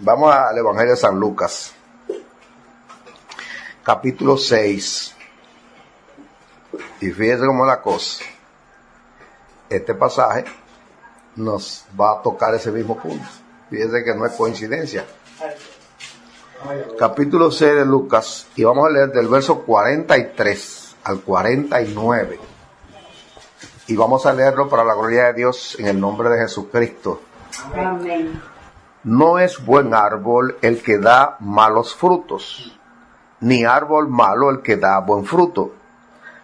Vamos al Evangelio de San Lucas, capítulo 6. Y fíjense cómo es la cosa. Este pasaje nos va a tocar ese mismo punto. Fíjense que no es coincidencia. Capítulo 6 de Lucas, y vamos a leer del verso 43 al 49. Y vamos a leerlo para la gloria de Dios en el nombre de Jesucristo. Amén. No es buen árbol el que da malos frutos, ni árbol malo el que da buen fruto,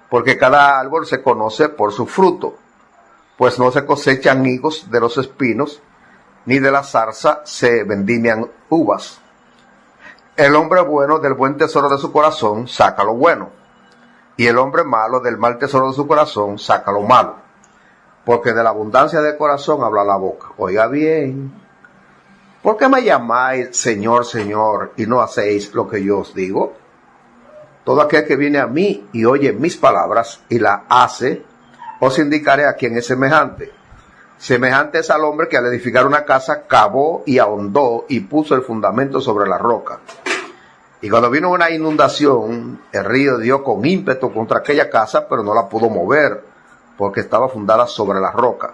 porque cada árbol se conoce por su fruto, pues no se cosechan higos de los espinos, ni de la zarza se vendimian uvas. El hombre bueno del buen tesoro de su corazón saca lo bueno, y el hombre malo del mal tesoro de su corazón saca lo malo, porque de la abundancia del corazón habla la boca. Oiga bien, ¿por qué me llamáis Señor, Señor, y no hacéis lo que yo os digo? Todo aquel que viene a mí y oye mis palabras y la hace, os indicaré a quién es semejante. Semejante es al hombre que al edificar una casa cavó y ahondó y puso el fundamento sobre la roca. Y cuando vino una inundación, el río dio con ímpetu contra aquella casa, pero no la pudo mover, porque estaba fundada sobre la roca.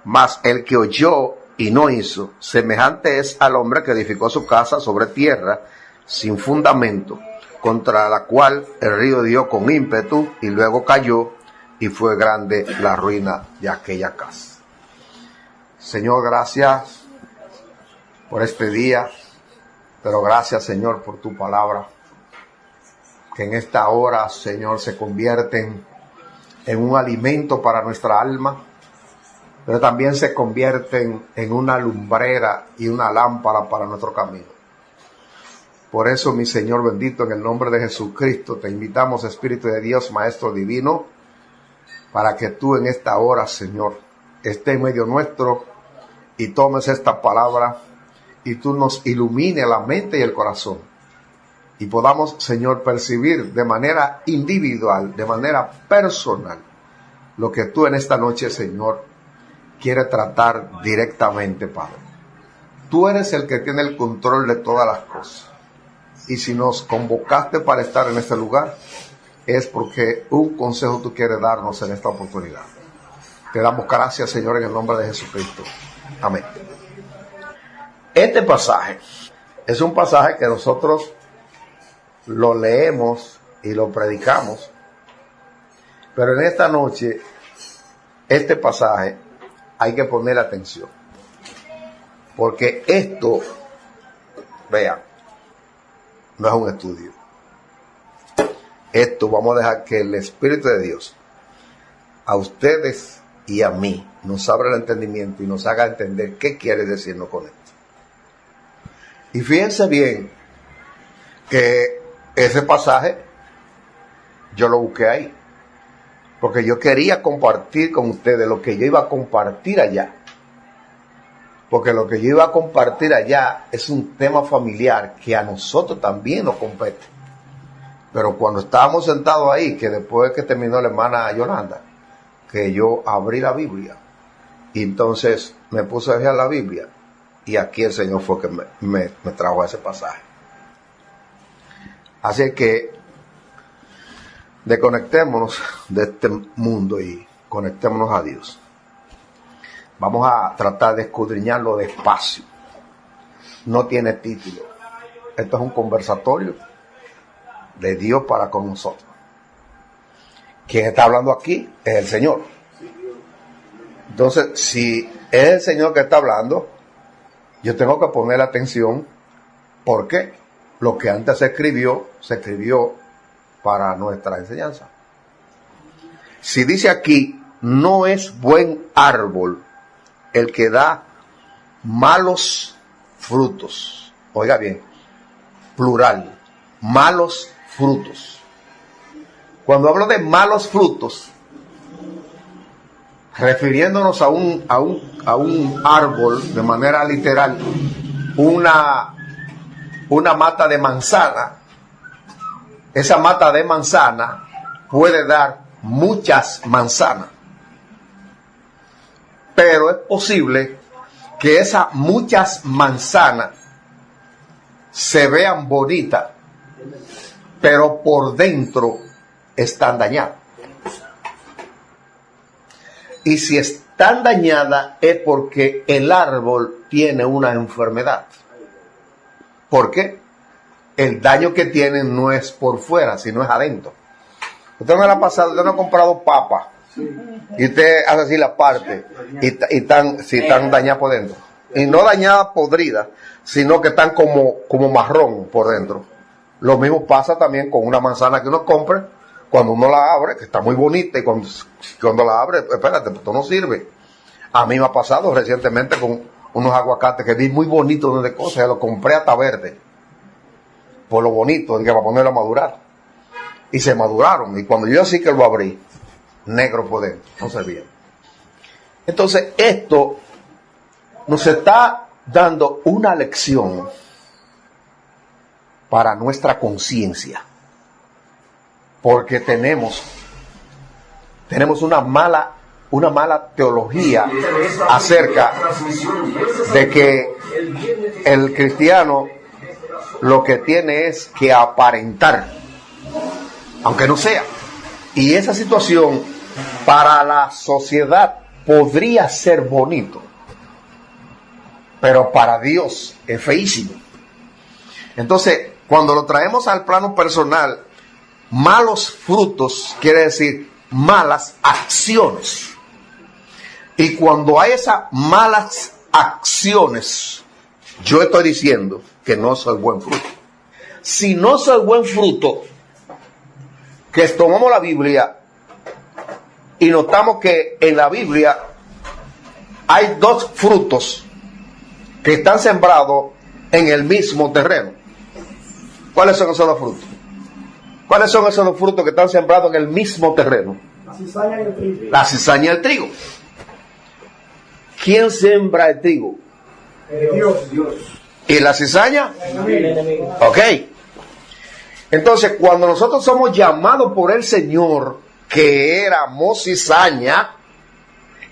Mas el que oyó y no hizo, semejante es al hombre que edificó su casa sobre tierra, sin fundamento, contra la cual el río dio con ímpetu y luego cayó, y fue grande la ruina de aquella casa. Señor, gracias por este día, pero gracias, Señor, por tu palabra, que en esta hora, Señor, se convierten en un alimento para nuestra alma, pero también se convierten en una lumbrera y una lámpara para nuestro camino. Por eso, mi Señor bendito, en el nombre de Jesucristo, te invitamos, Espíritu de Dios, Maestro Divino, para que tú en esta hora, Señor, estés en medio nuestro y tomes esta palabra y tú nos ilumines la mente y el corazón. Y podamos, Señor, percibir de manera individual, de manera personal, lo que tú en esta noche, Señor, quieres tratar directamente, Padre. Tú eres el que tiene el control de todas las cosas. Y si nos convocaste para estar en este lugar, es porque un consejo tú quieres darnos en esta oportunidad. Te damos gracias, Señor, en el nombre de Jesucristo. Amén. Este pasaje es un pasaje que nosotros lo leemos y lo predicamos, pero en esta noche, este pasaje hay que poner atención, porque esto, vean, no es un estudio. Esto vamos a dejar que el Espíritu de Dios a ustedes y a mí nos abra el entendimiento y nos haga entender qué quiere decirnos con esto. Y fíjense bien que ese pasaje yo lo busqué ahí, porque yo quería compartir con ustedes lo que yo iba a compartir allá. Porque lo que yo iba a compartir allá es un tema familiar que a nosotros también nos compete. Pero cuando estábamos sentados ahí, que después que terminó la hermana Yolanda, que yo abrí la Biblia, y entonces me puse a leer la Biblia, y aquí el Señor fue que me trajo a ese pasaje. Así que desconectémonos de este mundo y conectémonos a Dios. Vamos a tratar de escudriñarlo despacio. No tiene título. Esto es un conversatorio de Dios para con nosotros. Quien está hablando aquí es el Señor. Entonces, si es el Señor que está hablando, yo tengo que poner atención, porque lo que antes se escribió para nuestra enseñanza. Si dice aquí, no es buen árbol el que da malos frutos. Oiga bien, plural, malos frutos. Cuando hablo de malos frutos, refiriéndonos a un árbol de manera literal, una mata de manzana. Esa mata de manzana puede dar muchas manzanas, pero es posible que esas muchas manzanas se vean bonitas, pero por dentro están dañadas. Y si están dañadas es porque el árbol tiene una enfermedad. ¿Por qué? El daño que tienen no es por fuera, sino es adentro. Usted no le ha pasado, usted no ha comprado papas y usted hace así la parte y están dañadas por dentro. Y no dañadas podridas, sino que están como marrón por dentro. Lo mismo pasa también con una manzana que uno compra, cuando uno la abre, que está muy bonita, y cuando la abre, espérate, esto no sirve. A mí me ha pasado recientemente con unos aguacates que vi muy bonitos de cosas, los compré hasta verde, por lo bonito, que para ponerlo a madurar. Y se maduraron, y cuando yo así que lo abrí, negro por dentro, no servía. Entonces, esto nos está dando una lección para nuestra conciencia, porque tenemos una mala teología acerca de que el cristiano lo que tiene es que aparentar, aunque no sea. Y esa situación para la sociedad podría ser bonito, pero para Dios es feísimo. Entonces, cuando lo traemos al plano personal, malos frutos quiere decir malas acciones. Y cuando hay esas malas acciones, yo estoy diciendo que no soy buen fruto. Si no soy buen fruto, que tomamos la Biblia y notamos que en la Biblia hay dos frutos que están sembrados en el mismo terreno. ¿Cuáles son esos dos frutos? ¿Cuáles son esos dos frutos que están sembrados en el mismo terreno? La cizaña y el trigo. La cizaña y el trigo. ¿Quién siembra el trigo? Dios. ¿Y la cizaña? El enemigo. Ok. Entonces, cuando nosotros somos llamados por el Señor, que éramos cizaña,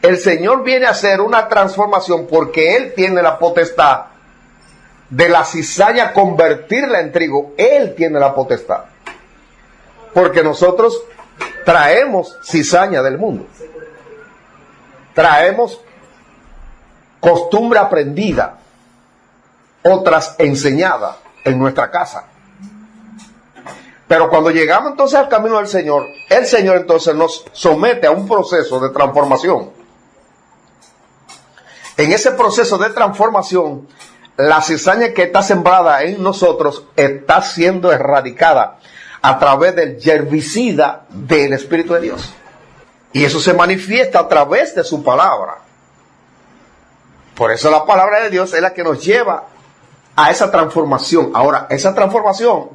el Señor viene a hacer una transformación porque Él tiene la potestad de la cizaña convertirla en trigo. Él tiene la potestad. Porque nosotros traemos cizaña del mundo. Traemos costumbre aprendida, otras enseñadas en nuestra casa. Pero cuando llegamos entonces al camino del Señor, el Señor entonces nos somete a un proceso de transformación. En ese proceso de transformación, la cizaña que está sembrada en nosotros está siendo erradicada a través del herbicida del Espíritu de Dios. Y eso se manifiesta a través de su palabra. Por eso la palabra de Dios es la que nos lleva a esa transformación. Ahora, esa transformación,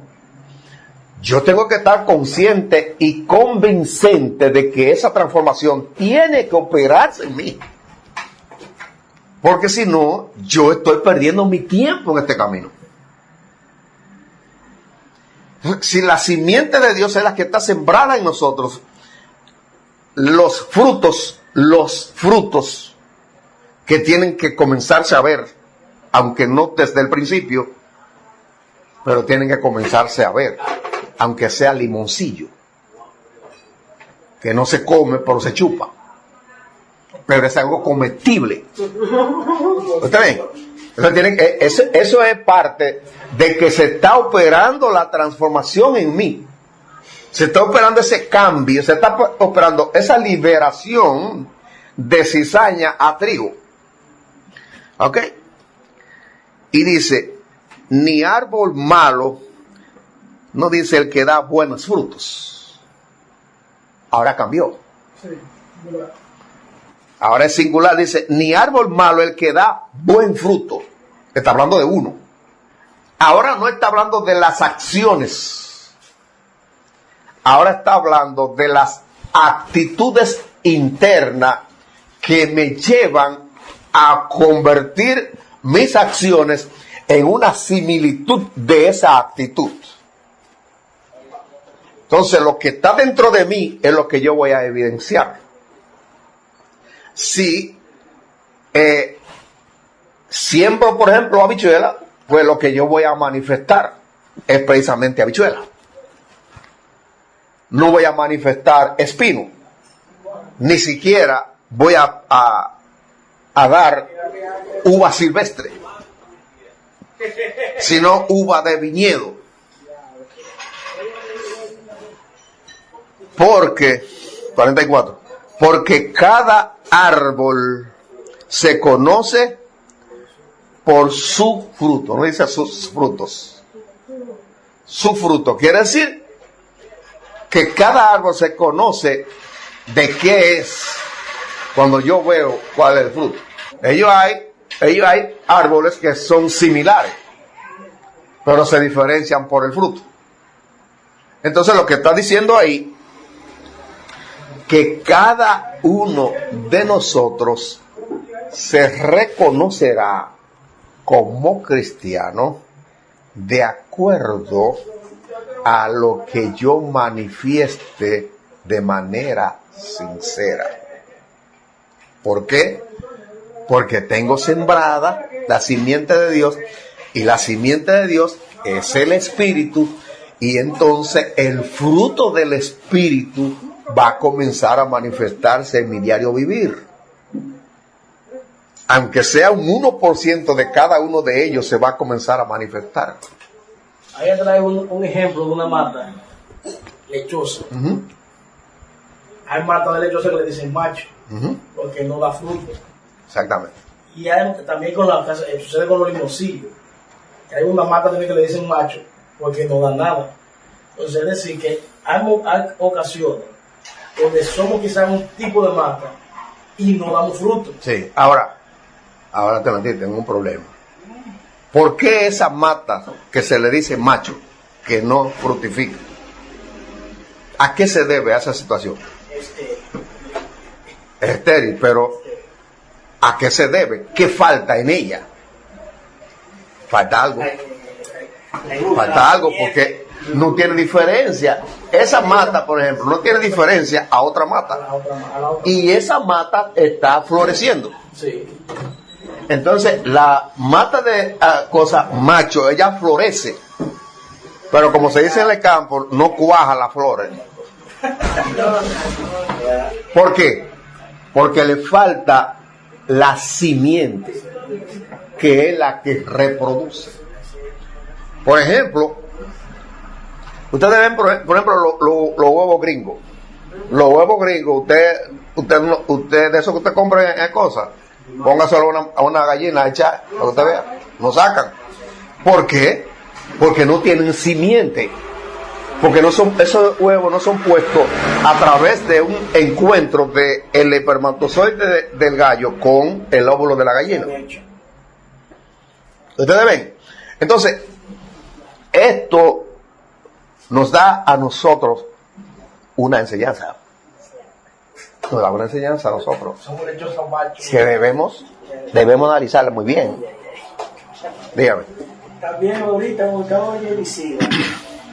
yo tengo que estar consciente y convincente de que esa transformación tiene que operarse en mí. Porque si no, yo estoy perdiendo mi tiempo en este camino. Si la simiente de Dios es la que está sembrada en nosotros, los frutos que tienen que comenzarse a ver, aunque no desde el principio, pero tienen que comenzarse a ver, aunque sea limoncillo, que no se come, pero se chupa. Pero es algo comestible. ¿Está bien? Eso es parte de que se está operando la transformación en mí. Se está operando ese cambio, se está operando esa liberación de cizaña a trigo. ¿Ok? Y dice, ni árbol malo, no dice el que da buenos frutos. Ahora cambió. Sí, verdad. Ahora es singular, dice, ni árbol malo el que da buen fruto. Está hablando de uno. Ahora no está hablando de las acciones. Ahora está hablando de las actitudes internas que me llevan a convertir mis acciones en una similitud de esa actitud. Entonces, lo que está dentro de mí es lo que yo voy a evidenciar. Si siembro, por ejemplo, habichuela, pues lo que yo voy a manifestar es precisamente habichuela. No voy a manifestar espino, ni siquiera voy a dar uva silvestre, sino uva de viñedo. Porque, 44, porque cada árbol se conoce por su fruto, no dice sus frutos. Su fruto quiere decir que cada árbol se conoce de qué es cuando yo veo cuál es el fruto. Ellos hay árboles que son similares, pero se diferencian por el fruto. Entonces lo que está diciendo ahí, que cada uno de nosotros se reconocerá como cristiano de acuerdo a lo que yo manifieste de manera sincera. ¿Por qué? Porque tengo sembrada la simiente de Dios, y la simiente de Dios es el Espíritu, y entonces el fruto del Espíritu va a comenzar a manifestarse en mi diario vivir. Aunque sea un 1% de cada uno de ellos, se va a comenzar a manifestar. Ahí trae un ejemplo de una mata lechosa. Hay matas de lechosa que le dicen macho, porque no da fruto. Exactamente. Y hay, también sucede con los limoncillos. Hay una mata también que le dicen macho, porque no da nada. Entonces, es decir, que hay ocasiones donde somos quizás un tipo de mata y no damos fruto. Sí, ahora te metí, tengo un problema. ¿Por qué esa mata que se le dice macho, que no fructifica? ¿A qué se debe a esa situación? Es estéril, pero ¿a qué se debe? ¿Qué falta en ella? Falta algo. Falta algo porque no tiene diferencia. Esa mata, por ejemplo, no tiene diferencia a otra mata. Y esa mata está floreciendo. Sí. Entonces, la mata de cosa macho, ella florece. Pero como se dice en el campo, no cuaja las flores. ¿Por qué? Porque le falta la simiente, que es la que reproduce. Por ejemplo, ustedes ven, por ejemplo, los huevos gringos. Los huevos gringos, usted de eso que usted compra en cosas, póngaselo a una gallina a echar, para que usted vea, no sacan. ¿Por qué? Porque no tienen simiente. Porque esos huevos no son puestos a través de un encuentro del espermatozoide del gallo con el óvulo de la gallina. ¿Ustedes ven? Entonces, esto nos da a nosotros una enseñanza. Nos da una enseñanza a nosotros que debemos analizarla muy bien. Dígame. También ahorita en el mercado de herbicida,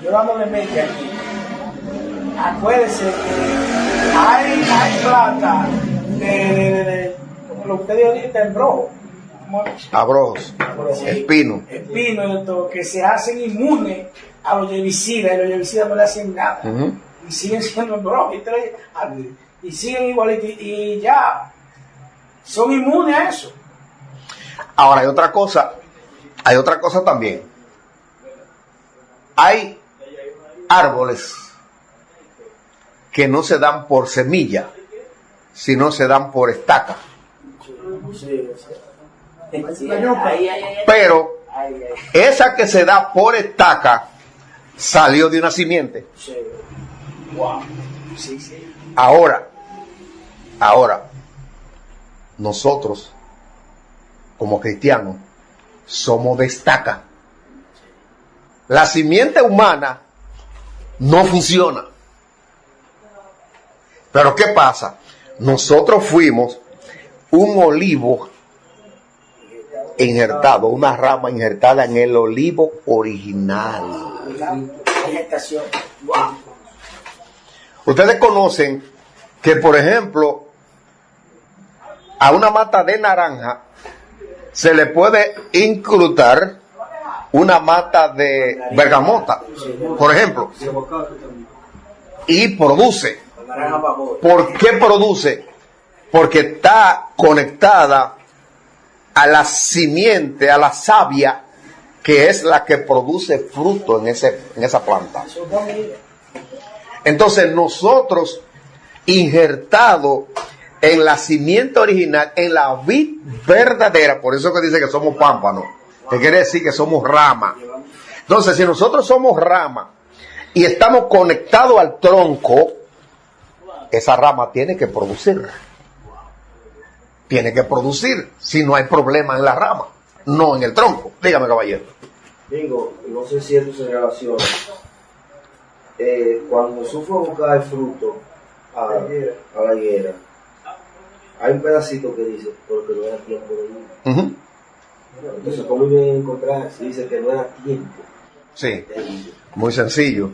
yo dándole mente aquí, acuérdense que hay plata como lo que usted dijo ahorita, el brojo. Abrojos, espino, que se hacen inmunes a los herbicidas, y los herbicidas no le hacen nada. Y siguen siendo brojos, y siguen igualitos, y ya son inmunes a eso. Ahora hay otra cosa también. Hay árboles que no se dan por semilla, sino se dan por estaca. Pero esa que se da por estaca salió de una simiente. Ahora, nosotros, como cristianos, somos de estaca. La simiente humana no funciona. Pero ¿qué pasa? Nosotros fuimos un olivo injertado, una rama injertada en el olivo original. Ustedes conocen que, por ejemplo, a una mata de naranja se le puede incrustar una mata de bergamota, por ejemplo, y produce. ¿Por qué produce? Porque está conectada a la simiente, a la savia, que es la que produce fruto en esa planta. Entonces nosotros, injertados en la simiente original, en la vid verdadera, por eso que dice que somos pámpanos, que quiere decir que somos rama. Entonces, si nosotros somos rama y estamos conectados al tronco, esa rama tiene que producir. Tiene que producir, si no hay problema en la rama, no en el tronco. Dígame, caballero. Digo, no sé si esto se relaciona. Cuando Jesús fue a buscar el fruto a la higuera, hay un pedacito que dice, porque no era tiempo de ir. Uh-huh. Entonces, ¿cómo iban a encontrar si dice que no era tiempo? Sí, muy sencillo.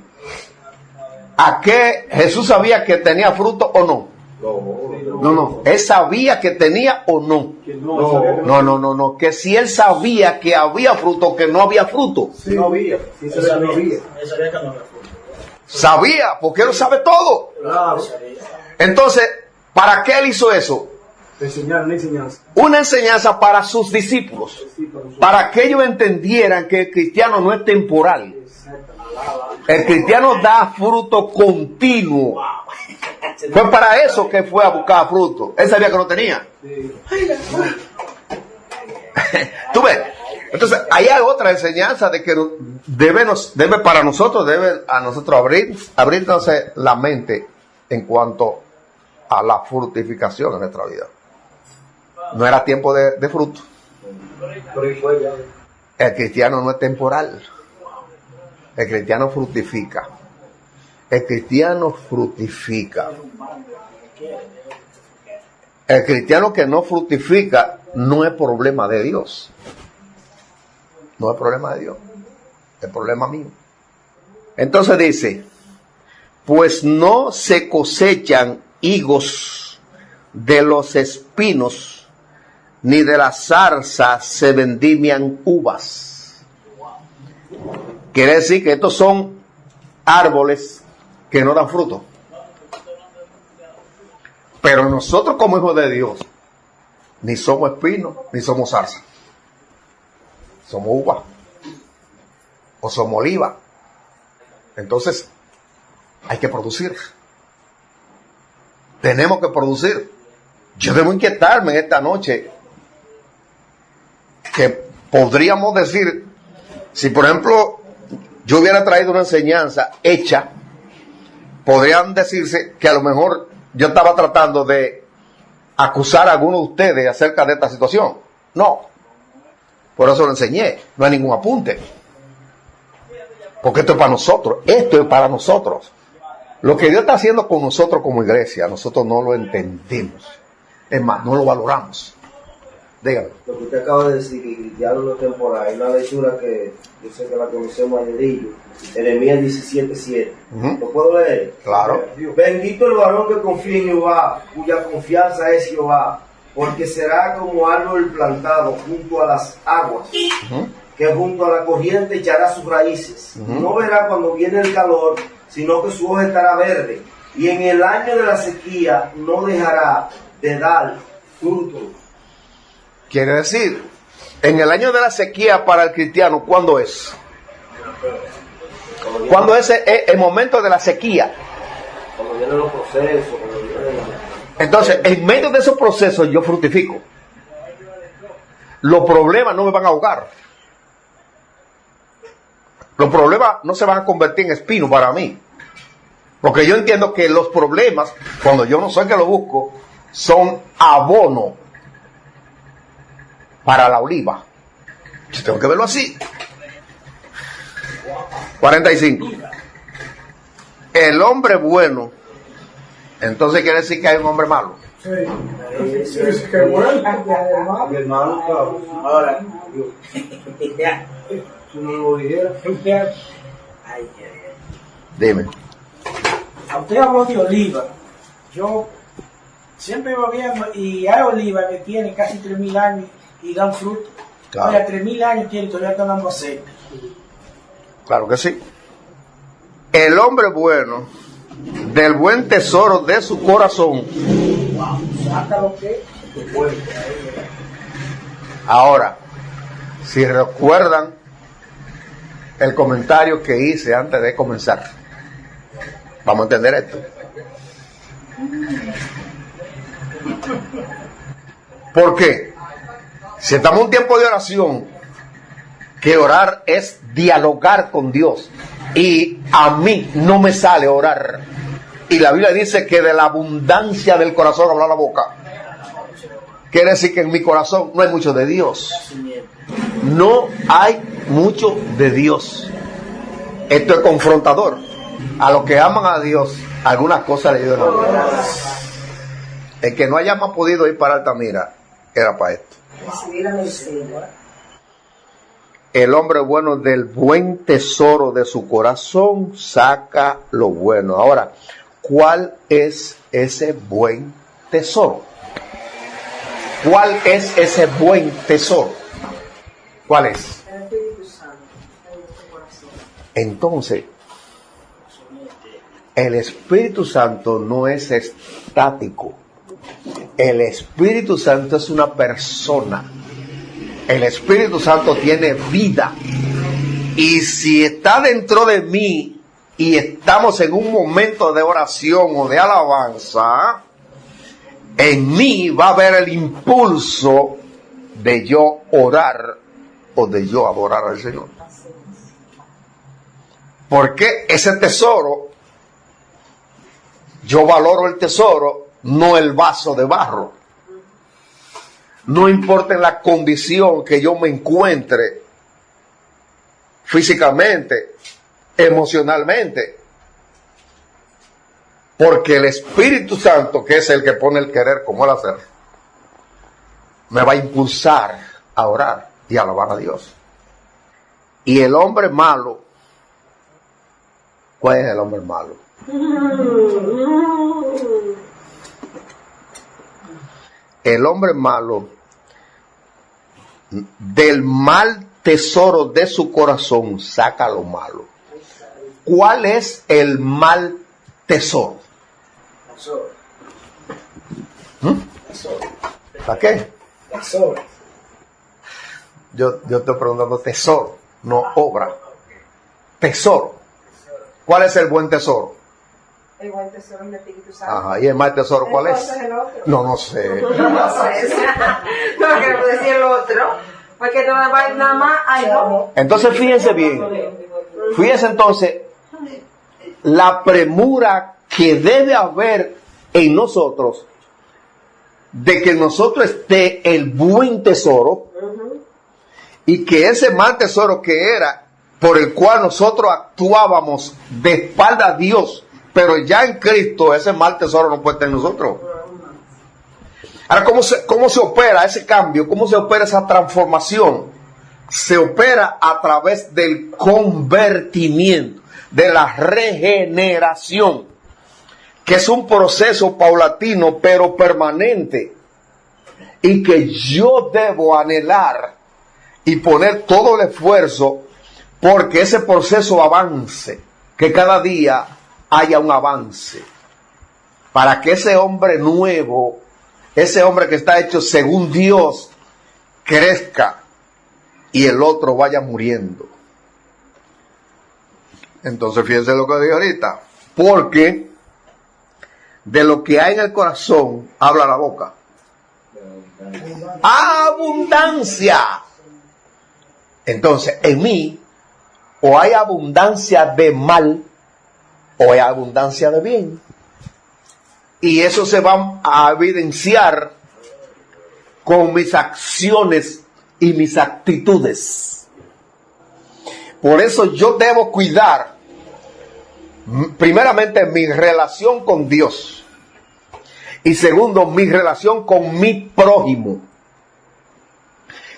¿A qué Jesús sabía que tenía fruto o no? No. ¿Él sabía que tenía o no? No. Que si él sabía que había fruto, que no había fruto. Sí, no había. Sí, Él sabía que no había fruto. Sabía, porque él lo sabe todo. Claro. Entonces, ¿para qué él hizo eso? Enseñar una enseñanza. Una enseñanza para sus discípulos. Para que ellos entendieran que el cristiano no es temporal. El cristiano da fruto continuo. Fue para eso que fue a buscar fruto. Él sabía que no tenía. ¿Tú ves? Entonces, ahí hay otra enseñanza de que debe para nosotros, debe a nosotros abrirnos la mente en cuanto a la fructificación en nuestra vida. No era tiempo de fruto. El cristiano no es temporal. El cristiano fructifica. El cristiano fructifica. El cristiano que no fructifica no es problema de Dios. No es problema de Dios. Es problema mío. Entonces dice, pues no se cosechan higos de los espinos, ni de la zarza se vendimian uvas. Quiere decir que estos son árboles que no dan fruto. Pero nosotros como hijos de Dios, ni somos espinos, ni somos zarza. Somos uva. O somos oliva. Entonces, hay que producir. Tenemos que producir. Yo debo inquietarme en esta noche que podríamos decir, si por ejemplo yo hubiera traído una enseñanza hecha, podrían decirse que a lo mejor yo estaba tratando de acusar a alguno de ustedes acerca de esta situación. No, por eso lo enseñé, no hay ningún apunte, porque esto es para nosotros, esto es para nosotros. Lo que Dios está haciendo con nosotros como iglesia, nosotros no lo entendemos, es más, no lo valoramos. Dígame. Lo que usted acaba de decir, que cristiano no es temporal, hay una lectura que yo sé que la conocemos a dedillo, Jeremías 17:7. ¿Lo puedo leer? Claro. Bendito el varón que confía en Jehová, cuya confianza es Jehová, porque será como árbol plantado junto a las aguas, que junto a la corriente echará sus raíces. No verá cuando viene el calor, sino que su hoja estará verde, y en el año de la sequía no dejará de dar fruto. Quiere decir, en el año de la sequía para el cristiano, ¿cuándo es? ¿Cuándo es el momento de la sequía? Cuando vienen los procesos, Entonces, en medio de esos procesos yo fructifico. Los problemas no me van a ahogar. Los problemas no se van a convertir en espinos para mí. Porque yo entiendo que los problemas, cuando yo no soy que lo busco, son abono para la oliva. Yo tengo que verlo así. 45. El hombre bueno, entonces quiere decir que hay un hombre malo. Sí, que bueno. mi hermano, claro. Ahora, Si no lo dijera. Dime. a usted habló de oliva. Yo siempre iba viendo y hay olivas que tienen casi 3.000 años y dan fruto. Claro. Oye, 3.000 años tiene y todavía están dando aceite. Claro que sí. El hombre bueno, del buen tesoro de su corazón. Wow, saca lo que puede. Ahora, si recuerdan el comentario que hice antes de comenzar, vamos a entender esto. ¿Por qué? Si estamos en un tiempo de oración, que orar es dialogar con Dios, y a mí no me sale orar, y la Biblia dice que de la abundancia del corazón habla la boca. Quiere decir que en mi corazón no hay mucho de Dios. No hay mucho de Dios. Esto es confrontador. A los que aman a Dios, algunas cosas le ayudan a Dios. El que no hayamos podido ir para Altamira, era para esto. El hombre bueno del buen tesoro de su corazón saca lo bueno. Ahora, ¿cuál es ese buen tesoro? ¿Cuál es ese buen tesoro? ¿Cuál es? El Espíritu Santo en nuestro corazón. Entonces, el Espíritu Santo no es estático. El Espíritu Santo es una persona. El Espíritu Santo tiene vida. Y si está dentro de mí y estamos en un momento de oración o de alabanza, en mí va a haber el impulso de yo orar o de yo adorar al Señor. Porque ese tesoro, yo valoro el tesoro, no el vaso de barro. No importa en la condición que yo me encuentre físicamente, emocionalmente. Porque el Espíritu Santo, que es el que pone el querer como el hacer, me va a impulsar a orar y a alabar a Dios. Y el hombre malo, ¿cuál es el hombre malo? El hombre malo, del mal tesoro de su corazón saca lo malo. ¿Cuál es el mal tesoro? ¿Para qué? Yo estoy preguntando tesoro, no obra. Tesoro. ¿Cuál es el buen tesoro? El buen tesoro del Espíritu Santo. Ajá, ¿y el mal tesoro cuál es? Entonces el otro. No sé. No sé. No queremos decir el otro. Porque no va a ir nada más. Ay, no. Entonces fíjense bien. Fíjense entonces la premura que debe haber en nosotros de que nosotros esté el buen tesoro y que ese mal tesoro que era por el cual nosotros actuábamos de espalda a Dios, pero ya en Cristo ese mal tesoro no puede estar en nosotros. Ahora, ¿cómo se opera ese cambio? ¿Cómo se opera esa transformación? Se opera a través del convertimiento, de la regeneración, que es un proceso paulatino pero permanente, y que yo debo anhelar y poner todo el esfuerzo porque ese proceso avance, que cada día haya un avance, para que ese hombre nuevo, ese hombre que está hecho según Dios, crezca y el otro vaya muriendo. Entonces fíjense lo que dije ahorita, porque de lo que hay en el corazón habla la boca. Abundancia. Entonces en mí o hay abundancia de mal o hay abundancia de bien, y eso se va a evidenciar con mis acciones y mis actitudes. Por eso yo debo cuidar primeramente mi relación con Dios y segundo mi relación con mi prójimo.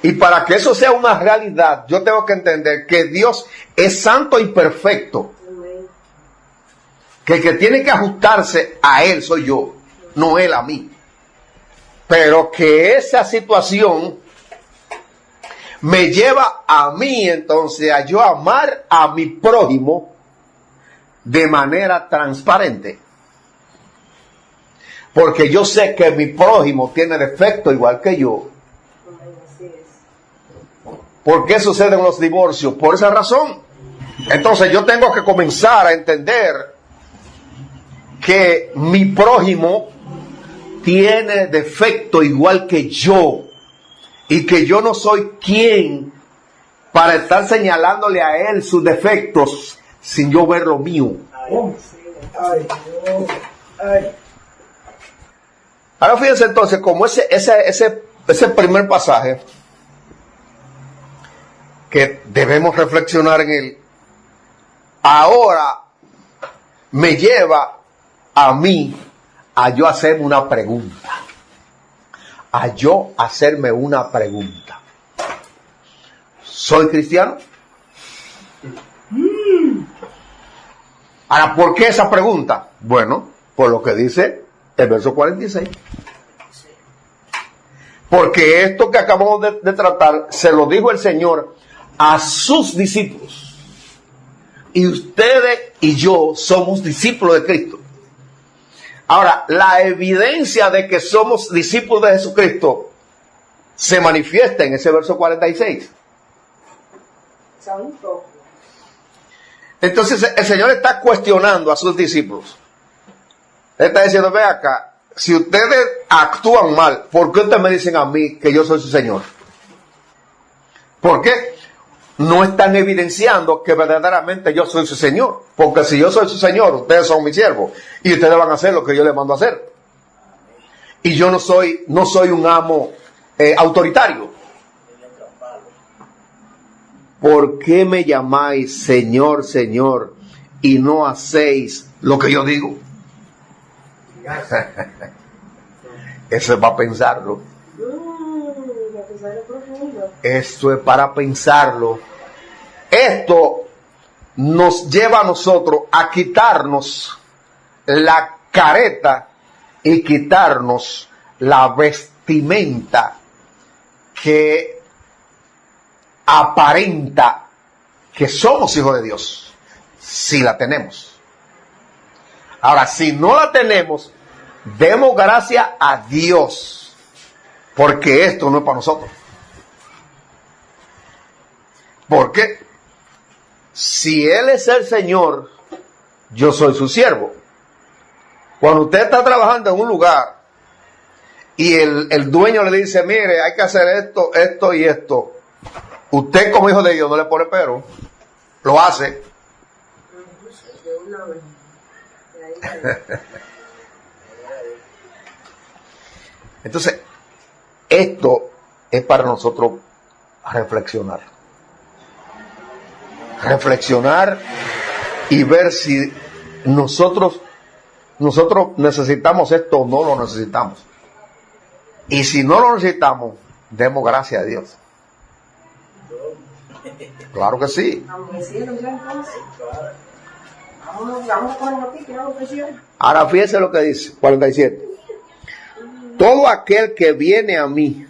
Y para que eso sea una realidad, yo tengo que entender que Dios es santo y perfecto. Que el que tiene que ajustarse a Él soy yo, no Él a mí. Pero que esa situación me lleva a mí entonces a yo amar a mi prójimo de manera transparente. Porque yo sé que mi prójimo tiene defecto igual que yo. ¿Por qué suceden los divorcios? Por esa razón. Entonces yo tengo que comenzar a entender que mi prójimo tiene defecto igual que yo. Y que yo no soy quien para estar señalándole a él sus defectos sin yo ver lo mío. Ahora fíjense entonces como ese primer pasaje que debemos reflexionar en él, ahora me lleva a mí a yo hacerme una pregunta. A yo hacerme una pregunta. ¿Soy cristiano? Ahora, ¿por qué esa pregunta? Bueno, por lo que dice el verso 46. Porque esto que acabamos de tratar, se lo dijo el Señor a sus discípulos. Y ustedes y yo somos discípulos de Cristo. Ahora, la evidencia de que somos discípulos de Jesucristo se manifiesta en ese verso 46. Entonces el Señor está cuestionando a sus discípulos. Él está diciendo, ve acá, si ustedes actúan mal, ¿por qué ustedes me dicen a mí que yo soy su Señor? ¿Por qué? No están evidenciando que verdaderamente yo soy su Señor. Porque si yo soy su Señor, ustedes son mis siervos. Y ustedes van a hacer lo que yo les mando a hacer. Y yo no soy un amo autoritario. ¿Por qué me llamáis Señor, Señor, y no hacéis lo que yo digo? Eso es para pensarlo. Esto es para pensarlo. Esto nos lleva a nosotros a quitarnos la careta y quitarnos la vestimenta que aparenta que somos hijos de Dios, si la tenemos. Ahora, si no la tenemos, demos gracias a Dios, porque esto no es para nosotros. Porque si Él es el Señor, yo soy su siervo. Cuando usted está trabajando en un lugar y el dueño le dice, mire, hay que hacer esto, esto y esto, usted como hijo de Dios no le pone pero, lo hace. Entonces, esto es para nosotros reflexionar. Reflexionar y ver si nosotros necesitamos esto o no lo necesitamos. Y si no lo necesitamos, demos gracias a Dios. Claro que sí. Ahora fíjense lo que dice 47. Todo aquel que viene a mí.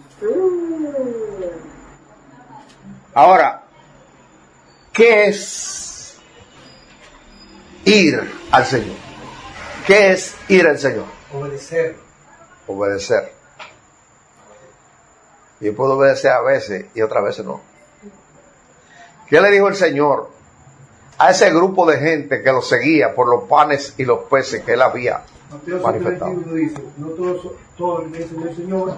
Ahora, ¿qué es ir al Señor? ¿Qué es ir al Señor? Obedecer. Obedecer. Yo puedo obedecer a veces y otras veces no. ¿Qué le dijo el Señor a ese grupo de gente que lo seguía por los panes y los peces que él había manifestado? Mateo 7:21 dice, no todo el que dice el Señor,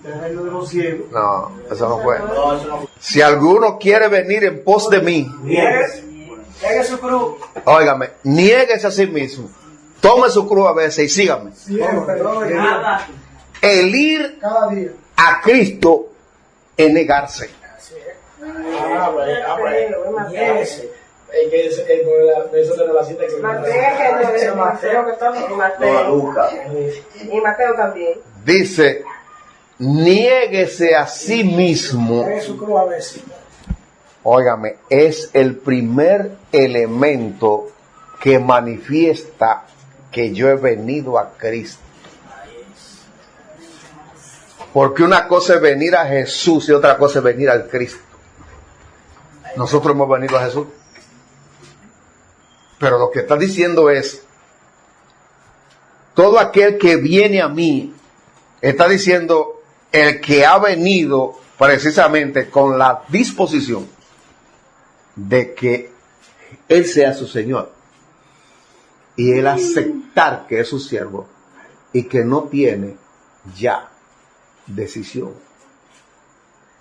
el reino de los cielos. No, eso no fue. Si alguno quiere venir en pos de mí, Niegue su cruz. óigame, niéguese a sí mismo, tome su cruz a veces y sígame. El ir Cada día. a Cristo es negarse. Niéguese. Eso de la cita que Mateo y Mateo también. Dice, niéguese a sí mismo. su cruz a veces. Óigame, es el primer elemento que manifiesta que yo he venido a Cristo. Porque una cosa es venir a Jesús y otra cosa es venir al Cristo. Nosotros hemos venido a Jesús. Pero lo que está diciendo es, todo aquel que viene a mí, está diciendo el que ha venido precisamente con la disposición de que Él sea su Señor. Y Él aceptar que es su siervo y que no tiene ya decisión.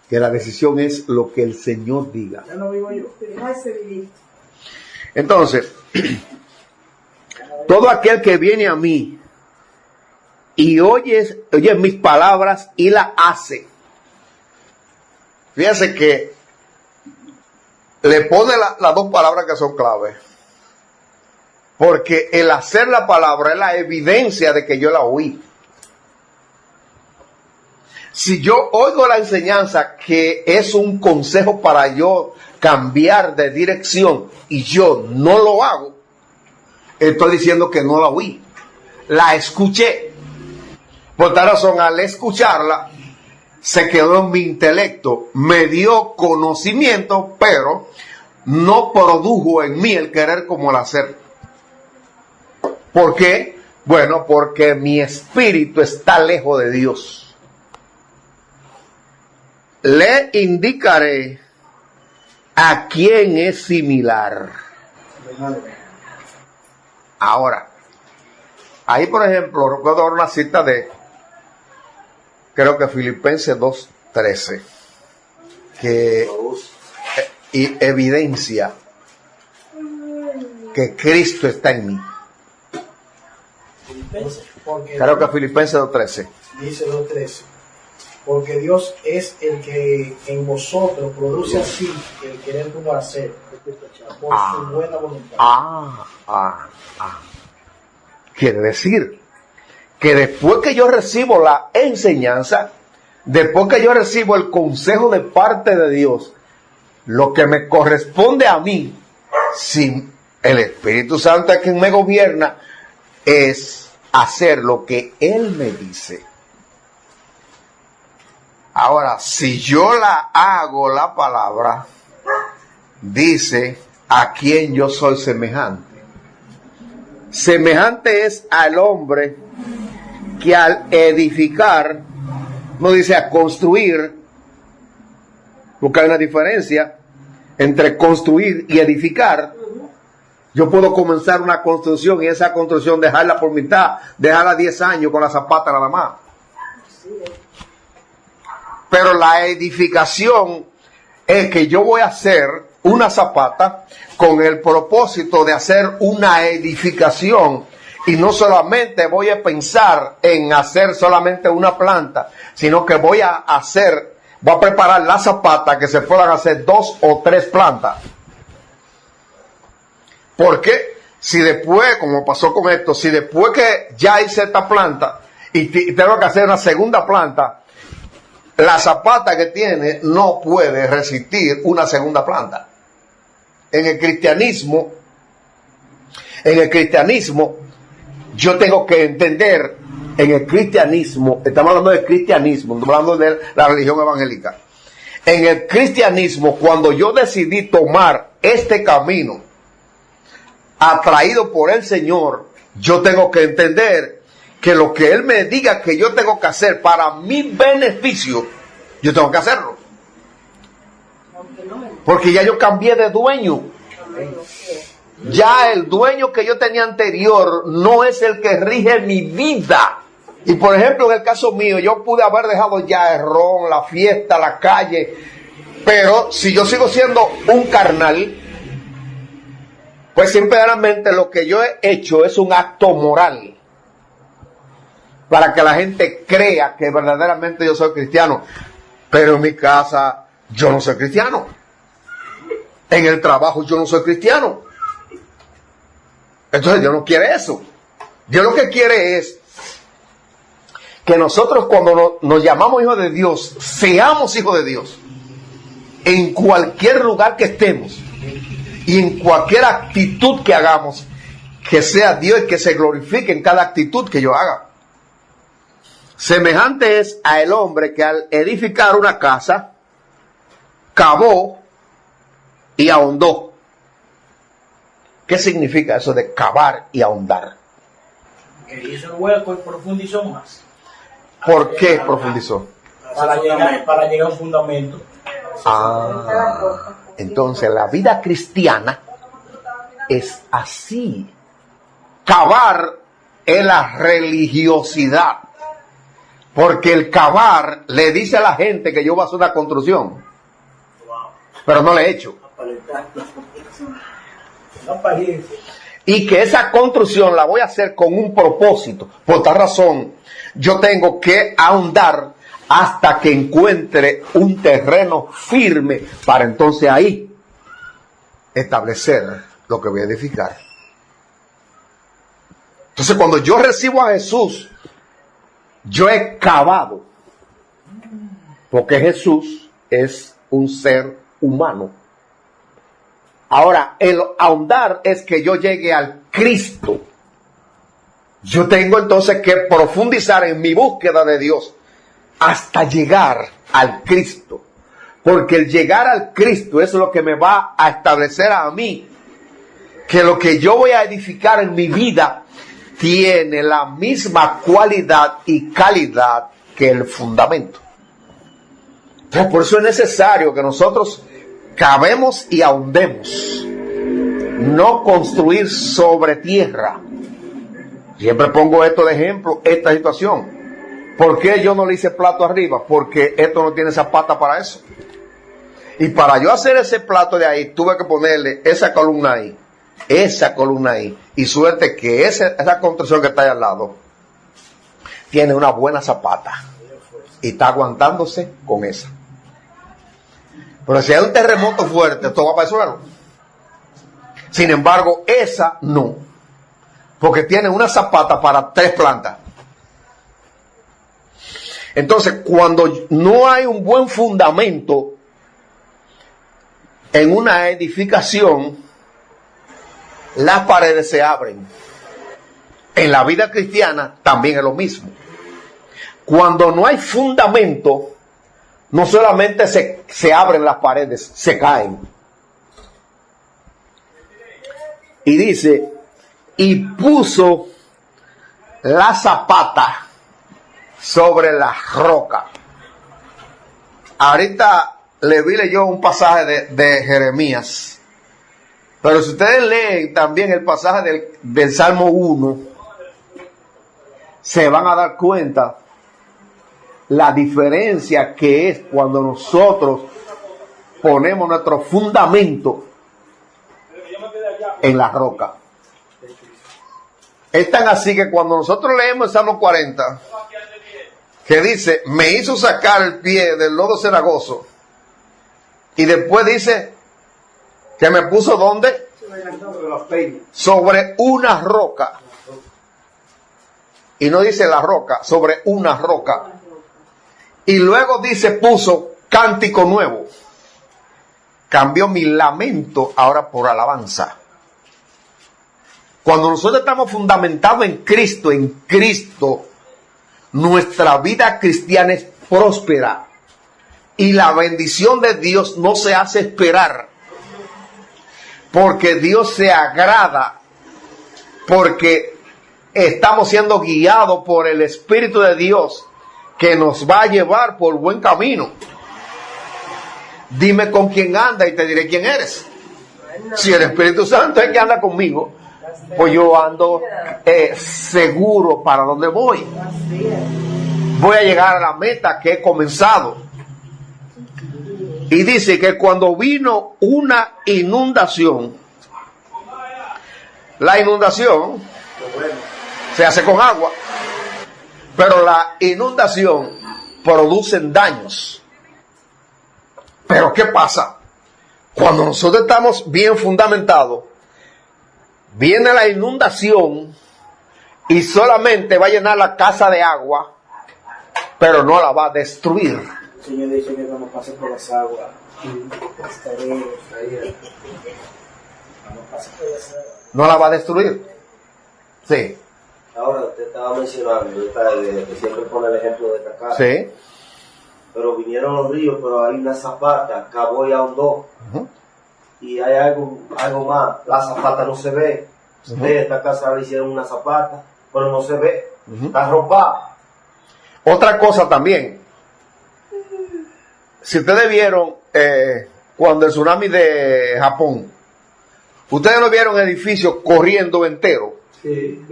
Que la decisión es lo que el Señor diga. Ya no vivo yo. Entonces, todo aquel que viene a mí y oye mis palabras y las hace. Fíjense que le pone las dos palabras que son claves. Porque el hacer la palabra es la evidencia de que yo la oí. Si yo oigo la enseñanza que es un consejo para yo cambiar de dirección y yo no lo hago, estoy diciendo que no la oí. La escuché. Por tal razón, al escucharla, se quedó en mi intelecto, me dio conocimiento, pero no produjo en mí el querer como el hacer. ¿Por qué? Bueno, porque mi espíritu está lejos de Dios. Le indicaré a quién es similar. Ahora, ahí por ejemplo, recuerdo una cita de, creo que Filipenses 2:13, que y evidencia que Cristo está en mí. Creo que Filipenses 2:13. Dice 2:13. Porque Dios es el que en vosotros produce así el querer como hacer, por su buena voluntad. Quiere decir que después que yo recibo la enseñanza, después que yo recibo el consejo de parte de Dios, lo que me corresponde a mí, si el Espíritu Santo es quien me gobierna, es hacer lo que Él me dice. Ahora, si yo la hago la palabra, dice a quien yo soy semejante. Semejante es al hombre que al edificar, no dice a construir, porque hay una diferencia entre construir y edificar. Yo puedo comenzar una construcción y esa construcción dejarla por mitad, dejarla 10 años con la zapata nada más. Pero la edificación es que yo voy a hacer una zapata con el propósito de hacer una edificación. Y no solamente voy a pensar en hacer solamente una planta, sino que voy a preparar la zapata que se puedan hacer 2 o 3 plantas. Porque si después, como pasó con esto, si después que ya hice esta planta y tengo que hacer una segunda planta, la zapata que tiene no puede resistir una segunda planta. En el cristianismo, yo tengo que entender, en el cristianismo, estamos hablando del cristianismo, no estamos hablando de la religión evangélica. En el cristianismo, cuando yo decidí tomar este camino, atraído por el Señor, yo tengo que entender que lo que Él me diga que yo tengo que hacer para mi beneficio, yo tengo que hacerlo. Porque ya yo cambié de dueño. Ya el dueño que yo tenía anterior no es el que rige mi vida. Y por ejemplo, en el caso mío, yo pude haber dejado ya el ron, la fiesta, la calle. Pero si yo sigo siendo un carnal, pues simplemente lo que yo he hecho es un acto moral. Para que la gente crea que verdaderamente yo soy cristiano. Pero en mi casa yo no soy cristiano. En el trabajo yo no soy cristiano. Entonces Dios no quiere eso. Dios lo que quiere es que nosotros cuando nos llamamos hijos de Dios, seamos hijos de Dios. En cualquier lugar que estemos. Y en cualquier actitud que hagamos. Que sea Dios el que se glorifique en cada actitud que yo haga. Semejante es a el hombre que al edificar una casa, cavó y ahondó. ¿Qué significa eso de cavar y ahondar? Que hizo el hueco y profundizó más. ¿Por qué profundizó? Para llegar a un fundamento. Entonces la vida cristiana es así. Cavar es la religiosidad. Porque el cavar le dice a la gente que yo voy a hacer una construcción. Pero no le he hecho. Y que esa construcción la voy a hacer con un propósito. Por tal razón, yo tengo que ahondar hasta que encuentre un terreno firme para entonces ahí establecer lo que voy a edificar. Entonces, cuando yo recibo a Jesús, yo he cavado, porque Jesús es un ser humano. Ahora, el ahondar es que yo llegue al Cristo. Yo tengo entonces que profundizar en mi búsqueda de Dios hasta llegar al Cristo. Porque el llegar al Cristo es lo que me va a establecer a mí que lo que yo voy a edificar en mi vida tiene la misma cualidad y calidad que el fundamento. Entonces, por eso es necesario que nosotros cavemos y ahondemos, no construir sobre tierra. Siempre pongo esto de ejemplo, esta situación. ¿Por qué yo no le hice plato arriba? Porque esto no tiene zapata para eso. Y para yo hacer ese plato de ahí, tuve que ponerle esa columna ahí, y suerte que esa construcción que está ahí al lado tiene una buena zapata y está aguantándose con esa. Pero si hay un terremoto fuerte, esto va para el suelo. Sin embargo, esa no, porque tiene una zapata para 3 plantas. Entonces, cuando no hay un buen fundamento en una edificación, las paredes se abren. En la vida cristiana también es lo mismo. Cuando no hay fundamento, no solamente se abren las paredes, se caen. Y dice, y puso la zapata sobre la roca. Ahorita le vi yo un pasaje de Jeremías. Pero si ustedes leen también el pasaje del Salmo 1, se van a dar cuenta la diferencia que es cuando nosotros ponemos nuestro fundamento en la roca. Es tan así que cuando nosotros leemos el Salmo 40, que dice, me hizo sacar el pie del lodo cenagoso, y después dice que me puso ¿dónde? Sobre una roca. Y no dice la roca, sobre una roca. Y luego dice, puso cántico nuevo. Cambió mi lamento ahora por alabanza. Cuando nosotros estamos fundamentados en Cristo, nuestra vida cristiana es próspera. Y la bendición de Dios no se hace esperar. Porque Dios se agrada. Porque estamos siendo guiados por el Espíritu de Dios, que nos va a llevar por buen camino. Dime con quién anda y te diré quién eres. Si el Espíritu Santo es el que anda conmigo, pues yo ando seguro para donde voy. Voy a llegar a la meta que he comenzado. Y dice que cuando vino una inundación, la inundación se hace con agua, pero la inundación produce daños. Pero ¿qué pasa? Cuando nosotros estamos bien fundamentados, viene la inundación y solamente va a llenar la casa de agua, pero no la va a destruir. El Señor dice que cuando pase por las aguas, no la va a destruir. Sí. Ahora usted está estaba mencionando, que siempre pone el ejemplo de Cacá. Sí. Pero vinieron los ríos, pero hay una zapata, acabó y ahondó. Y hay algo más, la zapata no se ve. De esta casa le hicieron una zapata, pero no se ve, está arropada. Otra cosa también, si ustedes vieron cuando el tsunami de Japón, ustedes no vieron edificios corriendo enteros. Sí.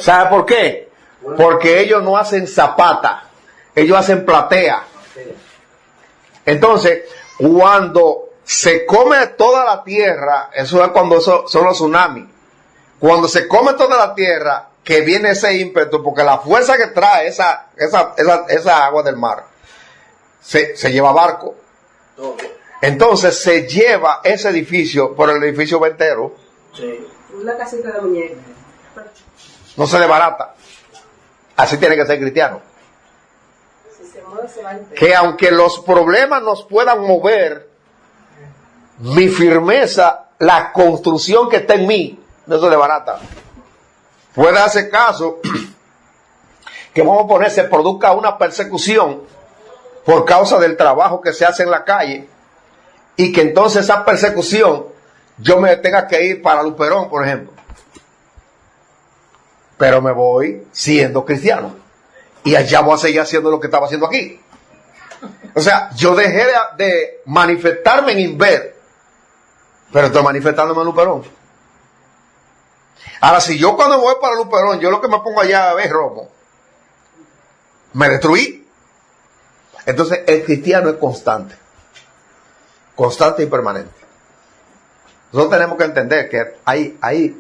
¿Sabe por qué? Porque ellos no hacen zapata, ellos hacen platea. Entonces, cuando se come toda la tierra, eso es cuando son los tsunamis. Cuando se come toda la tierra, que viene ese ímpetu, porque la fuerza que trae esa agua del mar, se lleva barco. Entonces se lleva ese edificio, por el edificio va entero. Sí. Una casita de muñeca. No se desbarata. Así tiene que ser cristiano. Si se mueve, se va entero. Que aunque los problemas nos puedan mover, mi firmeza, la construcción que está en mí, no se desbarata. Puede hacer caso que vamos a poner, se produzca una persecución por causa del trabajo que se hace en la calle, y que entonces esa persecución yo me tenga que ir para Luperón, por ejemplo. Pero me voy siendo cristiano, y allá voy a seguir haciendo lo que estaba haciendo aquí. O sea, yo dejé de manifestarme en Inver, pero estoy manifestándome en Luperón. Ahora, si yo cuando voy para Luperón, yo lo que me pongo allá a ver romo, me destruí. Entonces, el cristiano es constante y permanente. Nosotros tenemos que entender que hay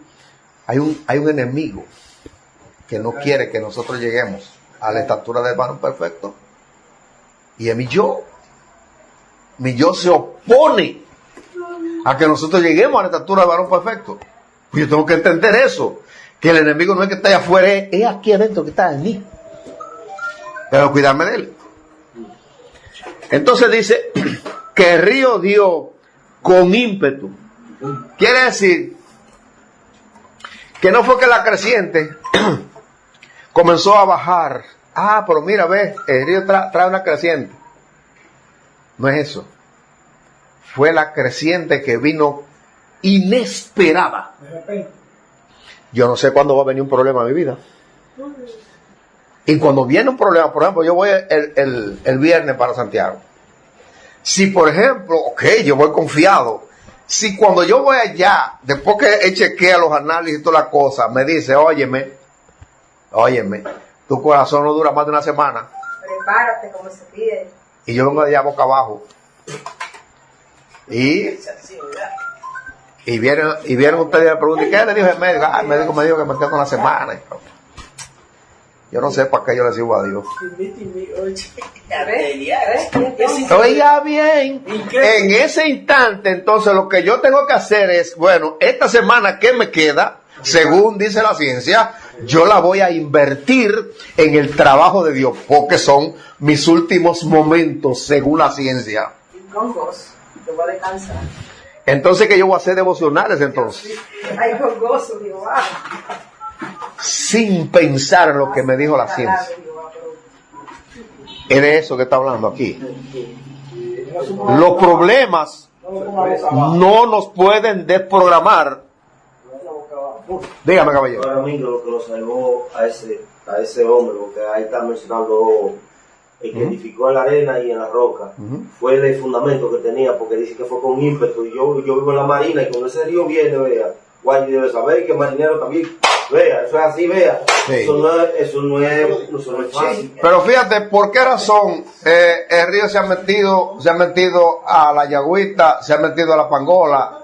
un enemigo que no quiere que nosotros lleguemos a la estatura del varón perfecto, y es mi yo. Mi yo se opone a que nosotros lleguemos a la estatura del varón perfecto. Pues yo tengo que entender eso, que el enemigo no es que está allá afuera, es aquí adentro que está en mí. Pero cuidarme de él. Entonces dice que el río dio con ímpetu. Quiere decir que no fue que la creciente comenzó a bajar. Ah, pero mira, ves, el río trae una creciente. No es eso. Fue la creciente que vino inesperada. De repente. Yo no sé cuándo va a venir un problema a mi vida. Y cuando viene un problema, por ejemplo, yo voy el viernes para Santiago. Si, por ejemplo, yo voy confiado. Si cuando yo voy allá, después que chequea los análisis y todas las cosas, me dice, óyeme, tu corazón no dura más de una semana. Prepárate como se pide. Y yo vengo de allá boca abajo. Y vieron ustedes y me preguntan, ¿qué le dijo el médico? Ah, el médico me dijo que me quedo una semana. Yo no sé para qué yo le sirvo a Dios. Oiga bien, en ese instante, entonces lo que yo tengo que hacer es, bueno, esta semana que me queda, según dice la ciencia, yo la voy a invertir en el trabajo de Dios, porque son mis últimos momentos, según la ciencia. Con gozo, te voy a descansar. Entonces, ¿qué yo voy a hacer devocionales entonces? Ay, con gozo, digo, Sin pensar en lo que me dijo la ciencia. Es de eso que está hablando aquí. Los problemas no nos pueden desprogramar. Dígame, caballero. Para mí lo que lo salvó a ese hombre, porque ahí está mencionando el que edificó en la arena y en la roca, fue el fundamento que tenía, porque dice que fue con ímpetu. Yo vivo en la marina, y cuando ese río viene, vea, Guay debe saber que el marinero también, vea, eso es así, vea. Sí. Eso no es fácil. Pero fíjate, ¿por qué razón el río se ha metido a la Yagüita, se ha metido a la Pangola?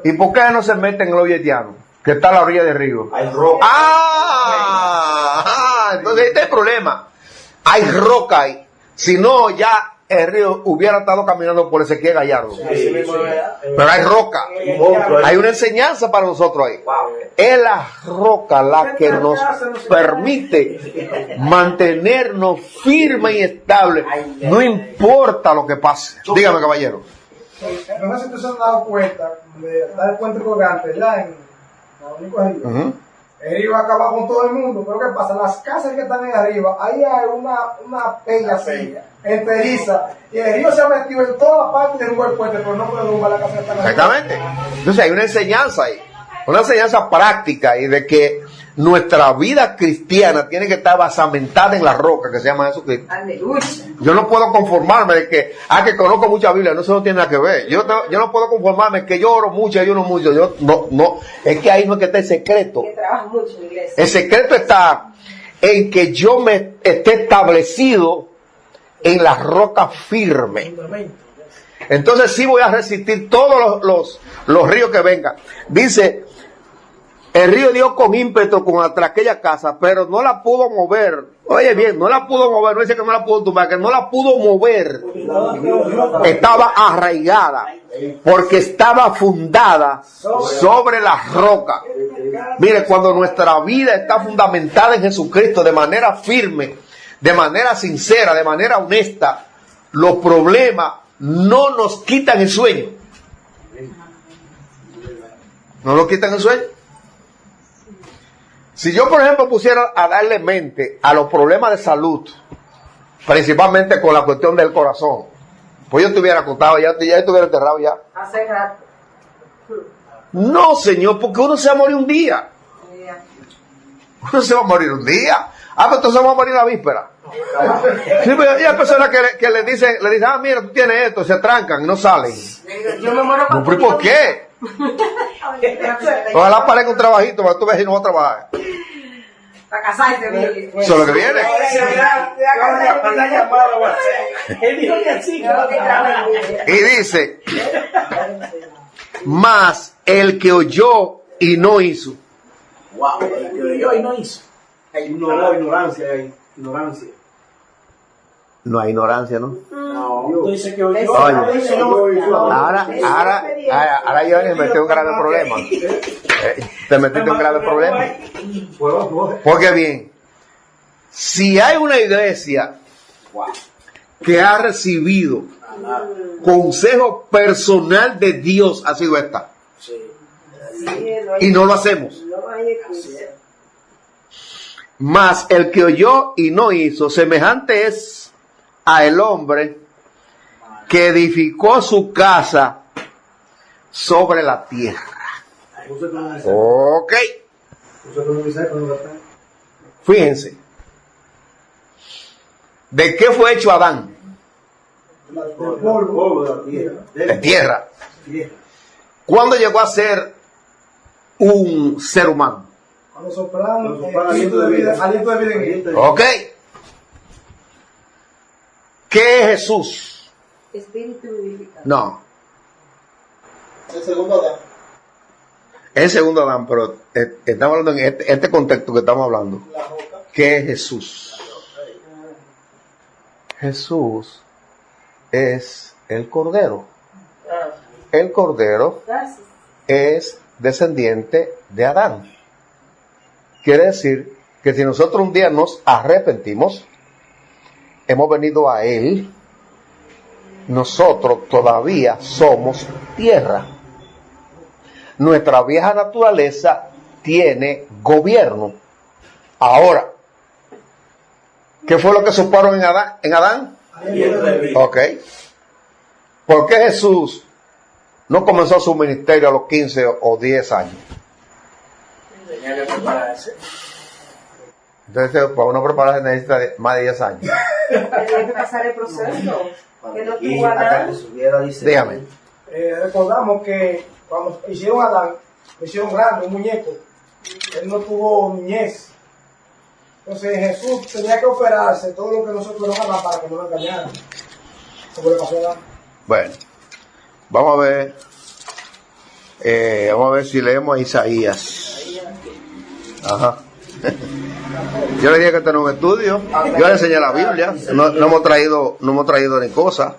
¿Y por qué no se mete en los haitianos, que está a la orilla del río? Hay roca. Entonces este es el problema. Hay roca ahí. Si no, ya el río hubiera estado caminando por Ezequiel Gallardo. Sí. Pero hay roca. Hay una enseñanza para nosotros ahí. Es la roca la que nos permite mantenernos firmes y estables. No importa lo que pase. Dígame, caballero. No sé si tú se han dado cuenta, de dar cuenta colgante, ¿verdad? En la única El río va a acabar con todo el mundo. Pero ¿qué pasa? Las casas que están ahí arriba, ahí hay una peña así, enteriza. Y el río se ha metido en toda la parte del lugar puente, pero no puede derrumbar la casa que está arriba. Exactamente. Entonces hay una enseñanza ahí. Una enseñanza práctica y de que nuestra vida cristiana tiene que estar basamentada en la roca que se llama Jesucristo. Aleluya. Yo no puedo conformarme de que conozco mucha Biblia, no, eso no tiene nada que ver. Yo no puedo conformarme que yo oro mucho, yo no mucho. Yo no, es que ahí no es que está el secreto. Que trabaja mucho en la iglesia. El secreto está en que yo me esté establecido en la roca firme. Entonces sí voy a resistir todos los ríos que vengan. Dice, el río dio con ímpetu contra aquella casa, pero no la pudo mover. Oye bien, no la pudo mover, no dice que no la pudo tumbar, que no la pudo mover. Estaba arraigada, porque estaba fundada sobre la roca. Mire, cuando nuestra vida está fundamentada en Jesucristo de manera firme, de manera sincera, de manera honesta, los problemas no nos quitan el sueño. No nos quitan el sueño. Si yo, por ejemplo, pusiera a darle mente a los problemas de salud, principalmente con la cuestión del corazón, pues yo estuviera acostado, ya estuviera enterrado ya. Hace rato. No, señor, porque uno se va a morir un día. Uno se va a morir un día. Ah, pues entonces vamos a morir la víspera. Sí, pero hay personas que le dicen, ah, mira, tú tienes esto, se trancan y no salen. Yo me muero ¿Pero por qué? Ojalá parezca un trabajito para que tú veas si no vas a trabajar. Para casarse, Billy. Eso es lo que viene. Y dice, mas el que oyó y no hizo. Wow, el que oyó y no hizo. Hay ignorancia ahí, ignorancia. No hay ignorancia, ¿no? No, Tú dices que oyó. Ahora yo me metí en un grave problema. Te metiste en un grave problema. Porque bien, si hay una iglesia que ha recibido consejo personal de Dios, ha sido esta. Y no lo hacemos. Mas el que oyó y no hizo, semejante es a el hombre que edificó su casa sobre la tierra. Ok. Fíjense. ¿De qué fue hecho Adán? De tierra. ¿Cuándo llegó a ser un ser humano? Cuando soplaron aliento de vida en él. Ok. ¿Qué es Jesús? Espíritu vivificador. No. El segundo Adán. Es el segundo Adán, pero estamos hablando en este contexto que estamos hablando. ¿Qué es Jesús? Jesús es el Cordero. El Cordero Gracias. es descendiente de Adán. Quiere decir que si nosotros un día nos arrepentimos, hemos venido a Él, nosotros todavía somos tierra. Nuestra vieja naturaleza tiene gobierno. Ahora, ¿qué fue lo que soplaron en Adán? Ok. ¿Por qué Jesús no comenzó su ministerio a los 15 o 10 años? Tenía que prepararse. Entonces, para uno prepararse necesita más de 10 años. Tenía que pasar el proceso. Que no Y tuvo hasta Adán. que subiera, dice. Dígame. Recordamos que cuando hicieron a Adán, lo hicieron grande, un muñeco. Él no tuvo niñez. Entonces Jesús tenía que operarse todo lo que nosotros nos hagan para que no lo engañaran. Como le pasó a Adán. Bueno, vamos a ver si leemos a Isaías. Ajá. Yo le dije que este no es un estudio. Yo le enseñé la Biblia. No hemos traído ni cosa.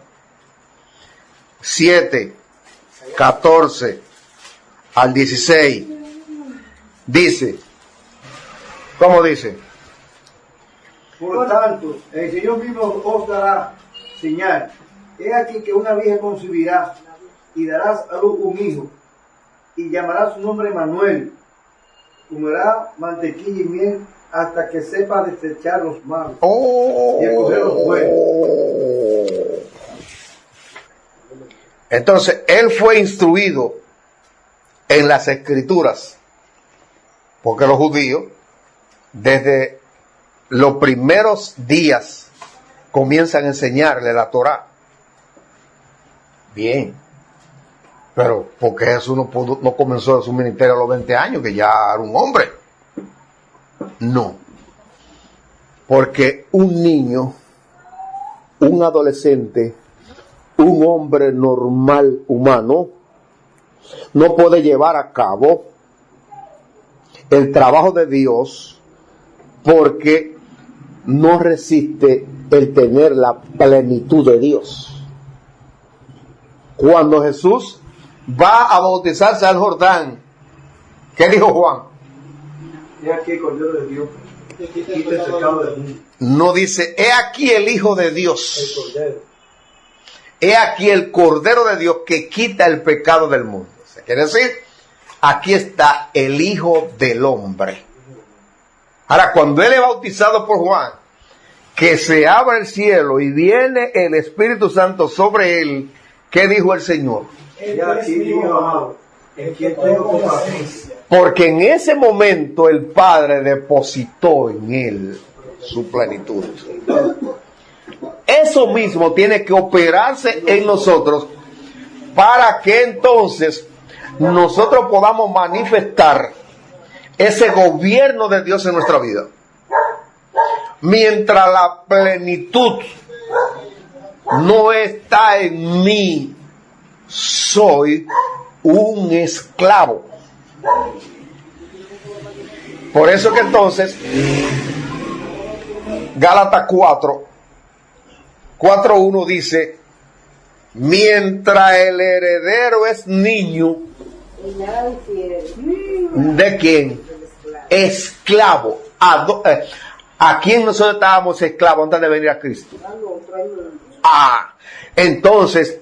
7, 14 al 16. Dice. ¿Cómo dice? Por tanto, el Señor mismo os dará señal. He aquí que una virgen concebirá y darás a luz un hijo y llamará su nombre Manuel. comerá mantequilla y miel hasta que sepa desechar los malos Oh. y escoger los buenos. Entonces, él fue instruido en las escrituras, porque los judíos, desde los primeros días, comienzan a enseñarle la Torá. Bien, pero ¿por qué Jesús no comenzó su ministerio a los 20 años, que ya era un hombre? No, porque un niño, un adolescente, un hombre normal humano no puede llevar a cabo el trabajo de Dios porque no resiste el tener la plenitud de Dios. Cuando Jesús va a bautizarse al Jordán, ¿qué dijo Juan? Y aquí el Cordero de Dios que quita el pecado del mundo. No dice, he aquí el Hijo de Dios. El Cordero. He aquí el Cordero de Dios que quita el pecado del mundo. O sea, quiere decir, aquí está el Hijo del Hombre. Ahora, cuando él es bautizado por Juan, que se abre el cielo y viene el Espíritu Santo sobre él, ¿qué dijo el Señor? Ya aquí mi Hijo amado, en quien tengo complacencia. Porque en ese momento el Padre depositó en él su plenitud. Eso mismo tiene que operarse en nosotros para que entonces nosotros podamos manifestar ese gobierno de Dios en nuestra vida. Mientras la plenitud no está en mí, soy un esclavo. Por eso que entonces Gálatas 4:1 dice, mientras el heredero es niño, ¿de quién? Esclavo. ¿A quién nosotros estábamos esclavos antes de venir a Cristo? Entonces,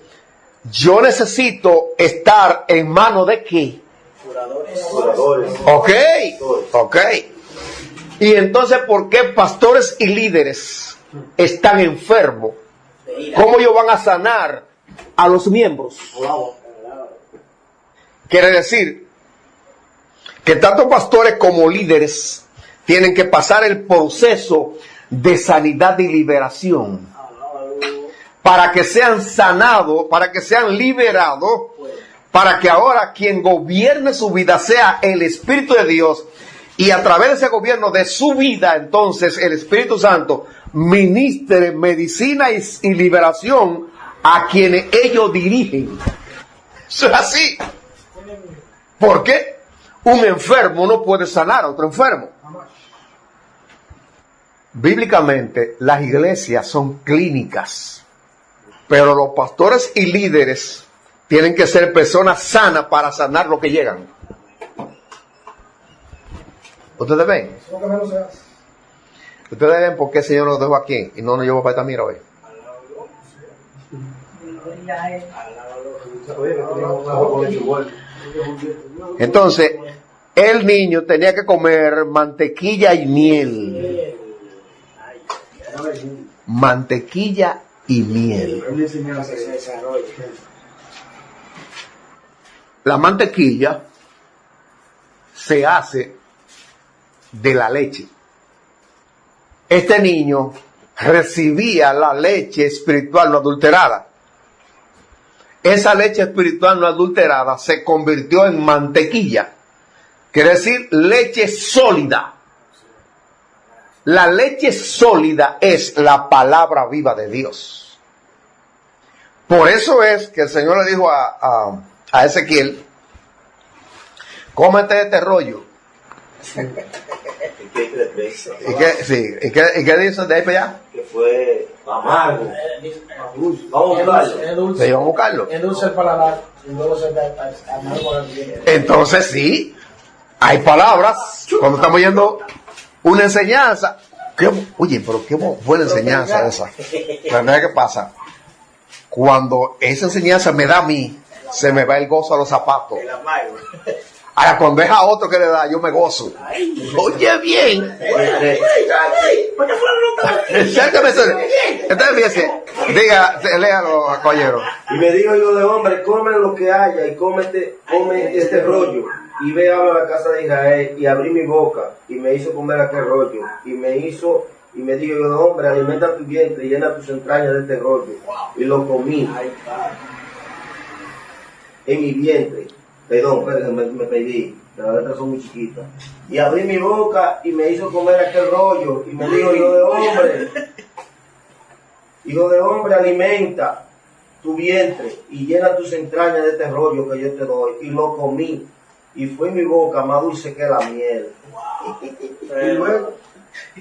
yo necesito estar en manos de qué? Ok. Y entonces, ¿por qué pastores y líderes están enfermos? ¿Cómo ellos van a sanar a los miembros? Quiere decir que tanto pastores como líderes tienen que pasar el proceso de sanidad y liberación para que sean sanados, para que sean liberados, para que ahora quien gobierne su vida sea el Espíritu de Dios, y a través de ese gobierno de su vida, entonces el Espíritu Santo ministre medicina y liberación a quienes ellos dirigen. Eso es así. ¿Por qué? Un enfermo no puede sanar a otro enfermo. Bíblicamente, las iglesias son clínicas, pero los pastores y líderes tienen que ser personas sanas para sanar lo que llegan. ¿Ustedes ven? ¿Ustedes ven por qué el Señor nos dejó aquí y no nos llevó para Altamira hoy? Entonces, el niño tenía que comer mantequilla y miel. Mantequilla y miel. La mantequilla se hace de la leche. Este niño recibía la leche espiritual no adulterada. Esa leche espiritual no adulterada se convirtió en mantequilla. Quiere decir leche sólida. La leche sólida es la palabra viva de Dios. Por eso es que el Señor le dijo a Ezequiel, cómete este rollo. ¿Y qué dice de ahí para allá? Que fue amargo. Vamos a buscarlo. Es dulce el paladar. Y luego se amargo al bien. Entonces sí, hay palabras. Cuando estamos yendo una enseñanza, oye, pero qué buena enseñanza esa. La verdad, ¿qué pasa? Cuando esa enseñanza me da a mí, se me va el gozo a los zapatos. Ahora, cuando es a otro que le da, yo me gozo. Oye, bien. Exactamente. Entonces, fíjese, léalo, caballero. Y me dijo yo de hombre, come lo que haya y come este rollo. Y ve, habla a la casa de Israel, y abrí mi boca, y me hizo comer aquel rollo. Y me dijo yo de hombre, alimenta tu vientre y llena tus entrañas de este rollo. Y lo comí en mi vientre. Perdón, me pedí, que las letras son muy chiquitas. Y abrí mi boca y me hizo comer aquel rollo. Y me dijo yo de hombre, hijo de hombre, alimenta tu vientre y llena tus entrañas de este rollo que yo te doy. Y lo comí. Y fue mi boca más dulce que la miel.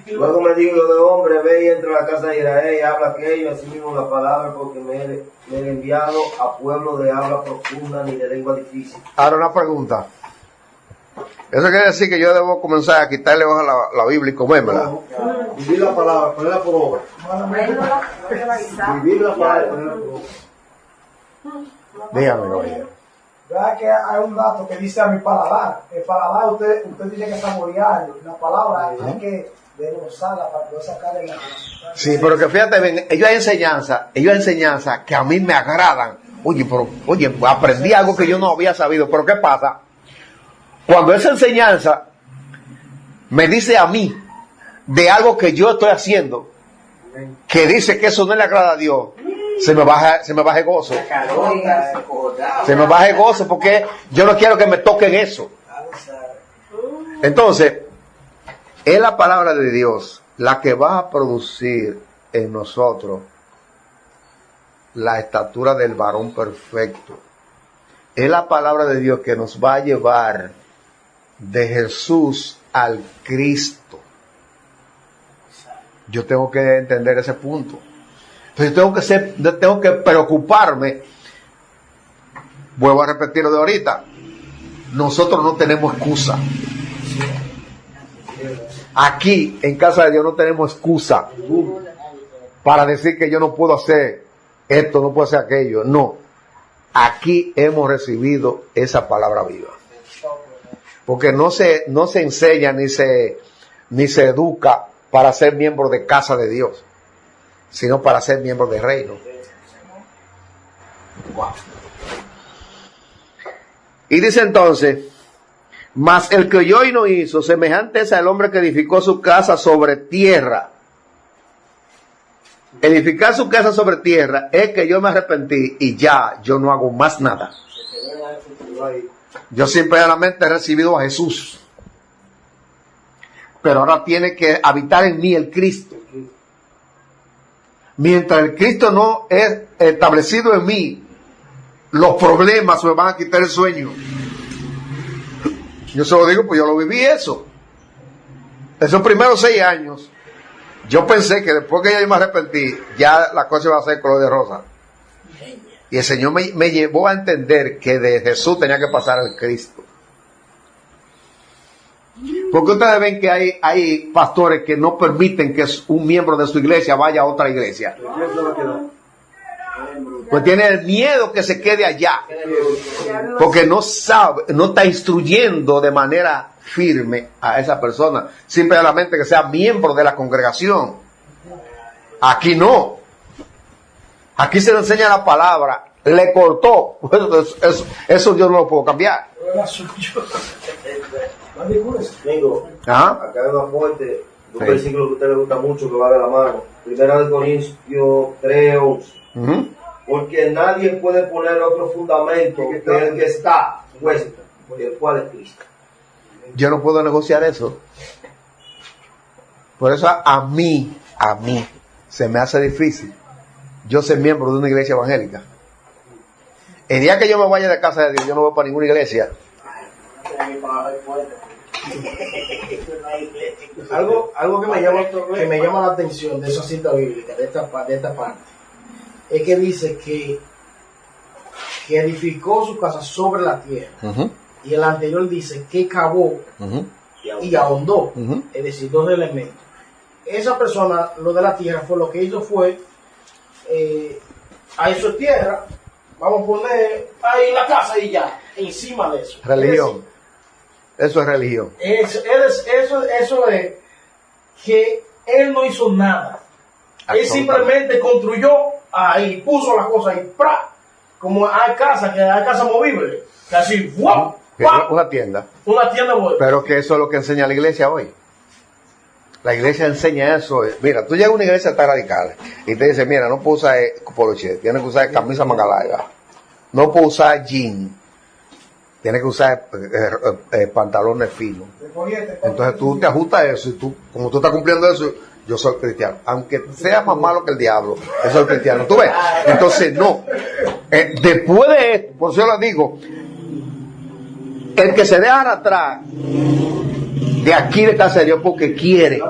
Y luego me dijo yo de hombre, ve y entra a la casa de Israel y habla aquello, así mismo la palabra, porque me he enviado a pueblo de habla profunda ni de lengua difícil. Ahora una pregunta. ¿Eso quiere decir que yo debo comenzar a quitarle hoja a la Biblia y comérmela? Vivir la palabra, ponerla por obra. Vivir la palabra, ponerla por obra. Dígame, caballero. ¿Verdad que hay un dato que dice a mi paladar? El paladar usted tiene que saborearlo. La palabra hay que desglosarla para poder sacarle la... Sí, pero que fíjate bien, ellos hay enseñanzas que a mí me agradan. Oye, aprendí algo que yo no había sabido. Pero ¿qué pasa? Cuando esa enseñanza me dice a mí de algo que yo estoy haciendo, que dice que eso no le agrada a Dios, se me baja el gozo. Se me baja el gozo porque yo no quiero que me toquen eso. Entonces, es la palabra de Dios la que va a producir en nosotros la estatura del varón perfecto. Es la palabra de Dios que nos va a llevar de Jesús al Cristo. Yo tengo que entender ese punto. Entonces tengo que preocuparme. Vuelvo a repetir lo de ahorita. Nosotros no tenemos excusa. Aquí, en casa de Dios, no tenemos excusa para decir que yo no puedo hacer esto, no puedo hacer aquello. No. Aquí hemos recibido esa palabra viva. Porque no se enseña ni se educa para ser miembro de casa de Dios, sino para ser miembro del reino. Y dice entonces, mas el que oyó y no hizo, semejante es al hombre que edificó su casa sobre tierra. Edificar su casa sobre tierra es que yo me arrepentí y ya yo no hago más nada. Yo simplemente he recibido a Jesús, pero ahora tiene que habitar en mí el Cristo. Mientras el Cristo no es establecido en mí, los problemas me van a quitar el sueño. Yo se lo digo, pues yo lo viví eso. Esos primeros 6 años, yo pensé que después que yo me arrepentí, ya la cosa iba a ser color de rosa. Y el Señor me llevó a entender que de Jesús tenía que pasar al Cristo. Porque ustedes ven que hay pastores que no permiten que un miembro de su iglesia vaya a otra iglesia. Pues tiene el miedo que se quede allá. Porque no sabe, no está instruyendo de manera firme a esa persona. Simplemente que sea miembro de la congregación. Aquí no. Aquí se le enseña la palabra. Le cortó. Eso yo no lo puedo cambiar. Amigo, Ajá. acá hay una fuente, un Sí. versículo que a usted le gusta mucho, que va de la mano. Primera de Corintios 3:11. Ujú. Porque nadie puede poner otro fundamento que el que está puesto, el cual es Cristo. Yo no puedo negociar eso. Por eso a mí se me hace difícil yo ser miembro de una iglesia evangélica. El día que yo me vaya de casa de Dios, yo no voy para ninguna iglesia. Algo que me llama la atención de esa cita bíblica, de esta parte, es que dice que edificó su casa sobre la tierra. Uh-huh. Y el anterior dice que cavó Uh-huh. y ahondó. Uh-huh. Es decir, 2 elementos. Esa persona, lo de la tierra, fue lo que hizo fue, ahí su tierra, vamos a poner ahí la casa y ya, encima de eso. Religión. Es decir, Eso es religión. Eso es que él no hizo nada. Él simplemente construyó ahí, puso las cosas ahí, ¡pra! Como hay casas movibles, que así, ¡guau! Una tienda. Una tienda movible. Pero que eso es lo que enseña la iglesia hoy. La iglesia enseña eso. Mira, tú llegas a una iglesia tan radical y te dice, mira, no puedo usar poloche, tienes que usar camisa manga larga, no puedo usar jean, tienes que usar pantalones finos. Entonces tú te ajustas a eso y tú, como tú estás cumpliendo eso, yo soy cristiano. Aunque sea más malo que el diablo, yo soy cristiano. ¿Tú ves? Entonces no. Después de esto, por eso yo lo digo, el que se deja atrás de aquí de casa de Dios porque quiere.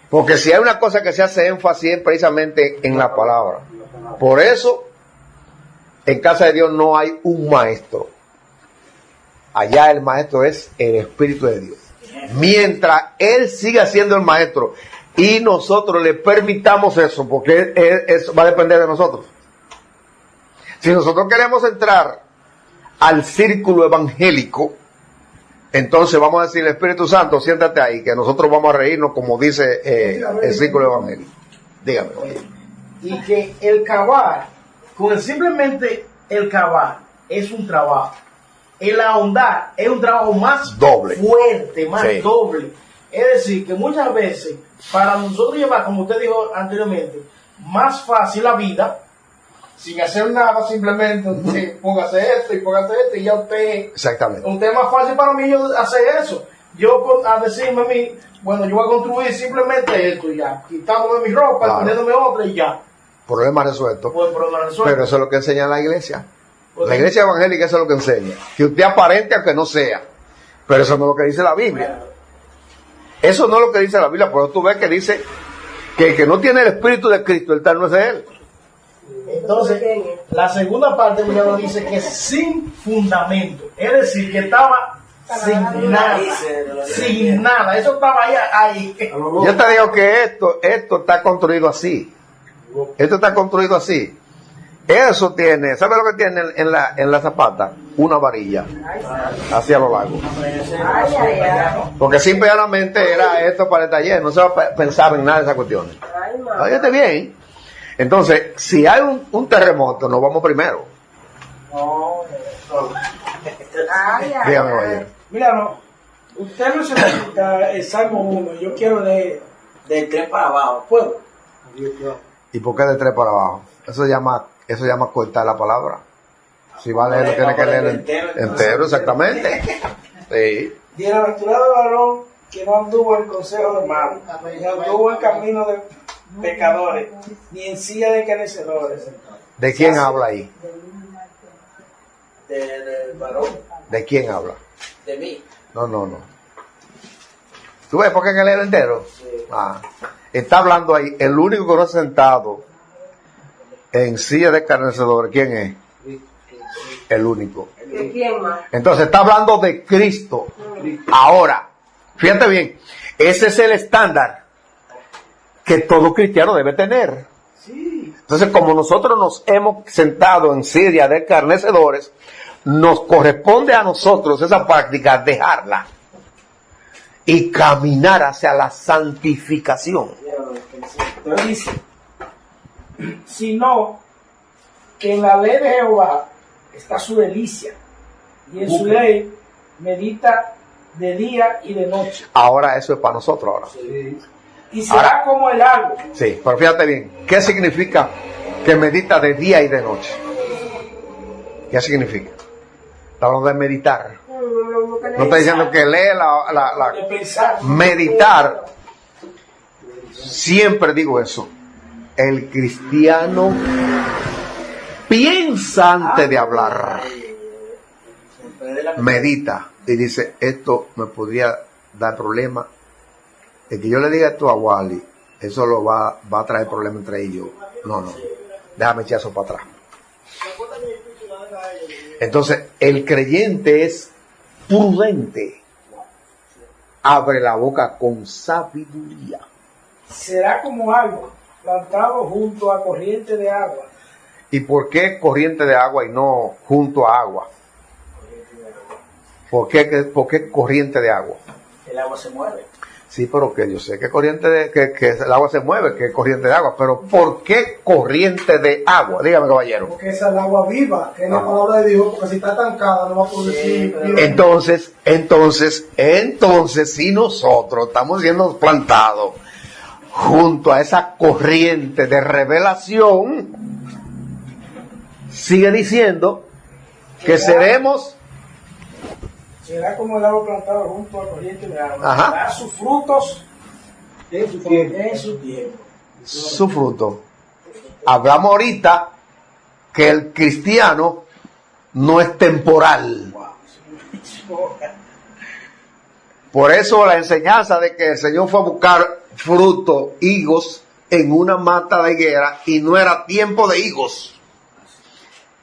Porque si hay una cosa que se hace énfasis es precisamente en la palabra. Por eso, en casa de Dios no hay un maestro. Allá el maestro es el Espíritu de Dios. Mientras Él siga siendo el maestro y nosotros le permitamos eso, porque eso va a depender de nosotros. Si nosotros queremos entrar al círculo evangélico, entonces vamos a decirle, Espíritu Santo, siéntate ahí, que nosotros vamos a reírnos como dice el círculo evangélico. Dígame. Y que el cavar, simplemente el cavar, es un trabajo. El ahondar es un trabajo más doble, fuerte, más doble. Es decir, que muchas veces, para nosotros llevar, como usted dijo anteriormente, más fácil la vida, sin hacer nada, simplemente póngase esto y ya usted... Exactamente. Un tema más fácil para mí yo hacer eso. Yo a decirme a mí, bueno, yo voy a construir simplemente esto y ya, quitándome mi ropa, claro, poniéndome otra y ya. Problema resuelto. Pero eso es lo que enseña la iglesia. La iglesia evangélica eso es lo que enseña. Que usted aparente aunque no sea. Pero eso no es lo que dice la Biblia. Eso no es lo que dice la Biblia. Por eso tú ves que dice que el que no tiene el Espíritu de Cristo, el tal no es de él. Entonces, la segunda parte nos dice que sin fundamento. Es decir, que estaba sin nada. Sin nada. Eso estaba ahí. Yo te digo que esto está construido así. Esto está construido así. Eso tiene, ¿sabe lo que tiene en la zapata? Una varilla hacia lo largo. Porque simplemente era esto para el taller, no se va a pensar en nada de esas cuestiones. Óyete bien. Entonces, si hay un terremoto, nos vamos primero. Dígame, oye. Mira, no, usted no se necesita el Salmo 1, yo quiero leer de 3 para abajo, ¿puedo? ¿Y por qué de 3 para abajo? Eso se llama cortar la palabra. Si va a leerlo, tiene que leer entero, exactamente. Sí. Bienaventurado el varón que no anduvo en consejo de malos, ni anduvo en camino de pecadores, ni en silla de escarnecedores. ¿De quién habla ahí? Del varón. ¿De quién habla? De mí. No. ¿Tú ves por qué hay que leer entero? Sí. Está hablando ahí, el único que no ha sentado en silla de escarnecedores, ¿quién es? El único. ¿De quién más? Entonces está hablando de Cristo. Ahora, fíjate bien, ese es el estándar que todo cristiano debe tener. Entonces, como nosotros nos hemos sentado en silla de escarnecedores, nos corresponde a nosotros esa práctica dejarla y caminar hacia la santificación. Pero dice, sino que en la ley de Jehová está su delicia, y en su ley medita de día y de noche. Ahora eso es para nosotros ahora. Sí. Y será como el árbol. Sí, pero fíjate bien, ¿qué significa que medita de día y de noche? ¿Qué significa? Está hablando de meditar. No está diciendo que lee meditar. Siempre digo eso. El cristiano piensa antes de hablar. Medita y dice, esto me podría dar problema. El que yo le diga esto a Wally, eso lo va a traer problemas entre ellos. No, déjame echar eso para atrás. Entonces, el creyente es prudente. Abre la boca con sabiduría. Será como árbol plantado junto a corriente de agua. ¿Y por qué corriente de agua y no junto a agua? ¿Por qué corriente de agua? El agua se mueve. Sí, pero que yo sé que que el agua se mueve, que es corriente de agua, pero ¿por qué corriente de agua? Dígame, caballero. Porque esa es el agua viva, que es la palabra de Dios, porque si está estancada no va a producir vida. Entonces, si nosotros estamos siendo plantados junto a esa corriente de revelación, sigue diciendo que seremos... Será como el árbol plantado junto a la corriente de agua. Ajá. Dará sus frutos En su tiempo. en su tiempo. su fruto. Hablamos ahorita que el cristiano no es temporal. Por eso la enseñanza de que el Señor fue a buscar fruto, higos, en una mata de higuera y no era tiempo de higos.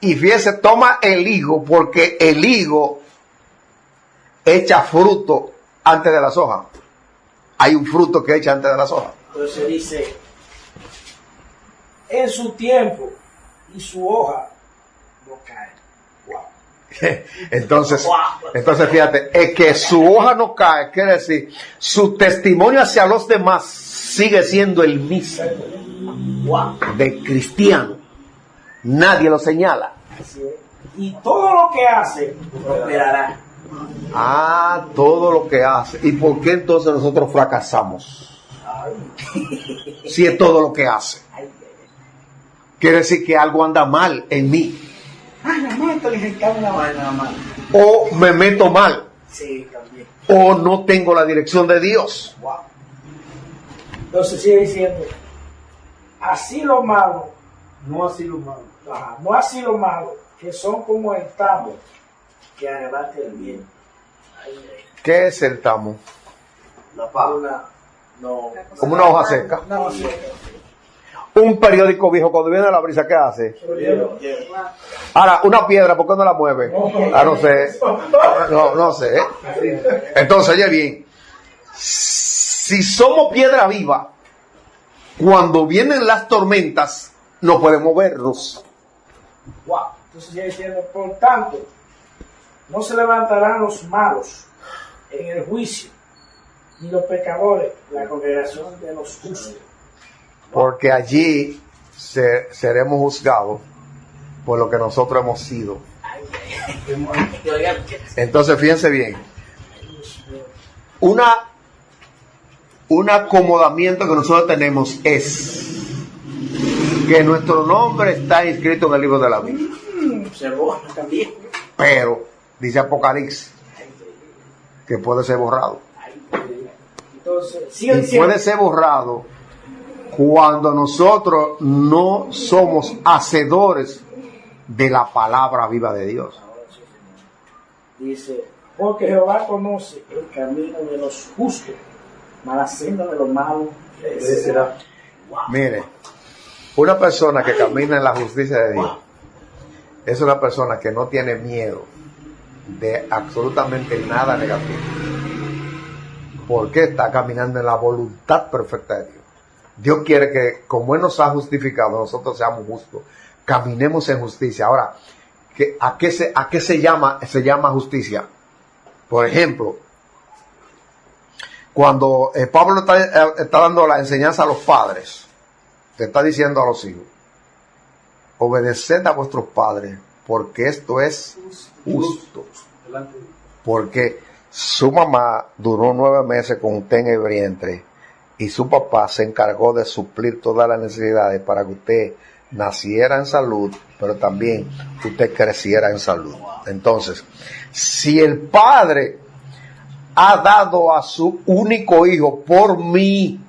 Y fíjese, toma el higo porque el higo echa fruto antes de las hojas. Hay un fruto que echa antes de las hojas. Entonces dice, En su tiempo y su hoja no cae. Entonces fíjate, es que su hoja no cae, quiere decir, su testimonio hacia los demás sigue siendo el mismo de cristiano. Nadie lo señala. Así es. Y todo lo que hace prosperará. Ah, todo lo que hace. ¿Y por qué entonces nosotros fracasamos? Si es todo lo que hace. Quiere decir que algo anda mal en mí. Ay, la mata le encanta una vaina más. O me meto mal. Sí, también. O no tengo la dirección de Dios. Wow. Entonces sigue diciendo, así lo malo, No así lo malo. no así lo malo, que son como el tamo, Que arrebate el bien. ¿Qué es el tamo? La paz. No. Como una hoja seca. no, así Un periódico viejo, cuando viene la brisa, ¿qué hace? Ahora, una piedra, ¿por qué no la mueve? Ah, no sé. No sé. Entonces, oye bien. Si somos piedra viva, cuando vienen las tormentas, no podemos movernos. Wow. Entonces sigue diciendo, por tanto, no se levantarán los malos en el juicio, ni los pecadores, la congregación de los justos. Porque allí seremos juzgados por lo que nosotros hemos sido. Entonces, fíjense bien. Un acomodamiento que nosotros tenemos es que nuestro nombre está inscrito en el libro de la vida. Se borra también. Pero, dice Apocalipsis, que puede ser borrado. Entonces, sigue Y diciendo, puede ser borrado cuando nosotros no somos hacedores de la palabra viva de Dios. Dice, porque Jehová conoce el camino de los justos, mas la senda de los malos Será. Mire, una persona que camina en la justicia de Dios es una persona que no tiene miedo de absolutamente nada negativo, porque está caminando en la voluntad perfecta de Dios. Dios quiere que, como Él nos ha justificado, nosotros seamos justos, caminemos en justicia. Ahora, ¿a qué se llama justicia? Por ejemplo, cuando Pablo está dando la enseñanza a los padres, le está diciendo a los hijos, obedeced a vuestros padres, porque esto es justo. Porque su mamá duró 9 meses con usted en el vientre y su papá se encargó de suplir todas las necesidades para que usted naciera en salud, pero también usted creciera en salud. Entonces, si el padre ha dado a su único hijo por mí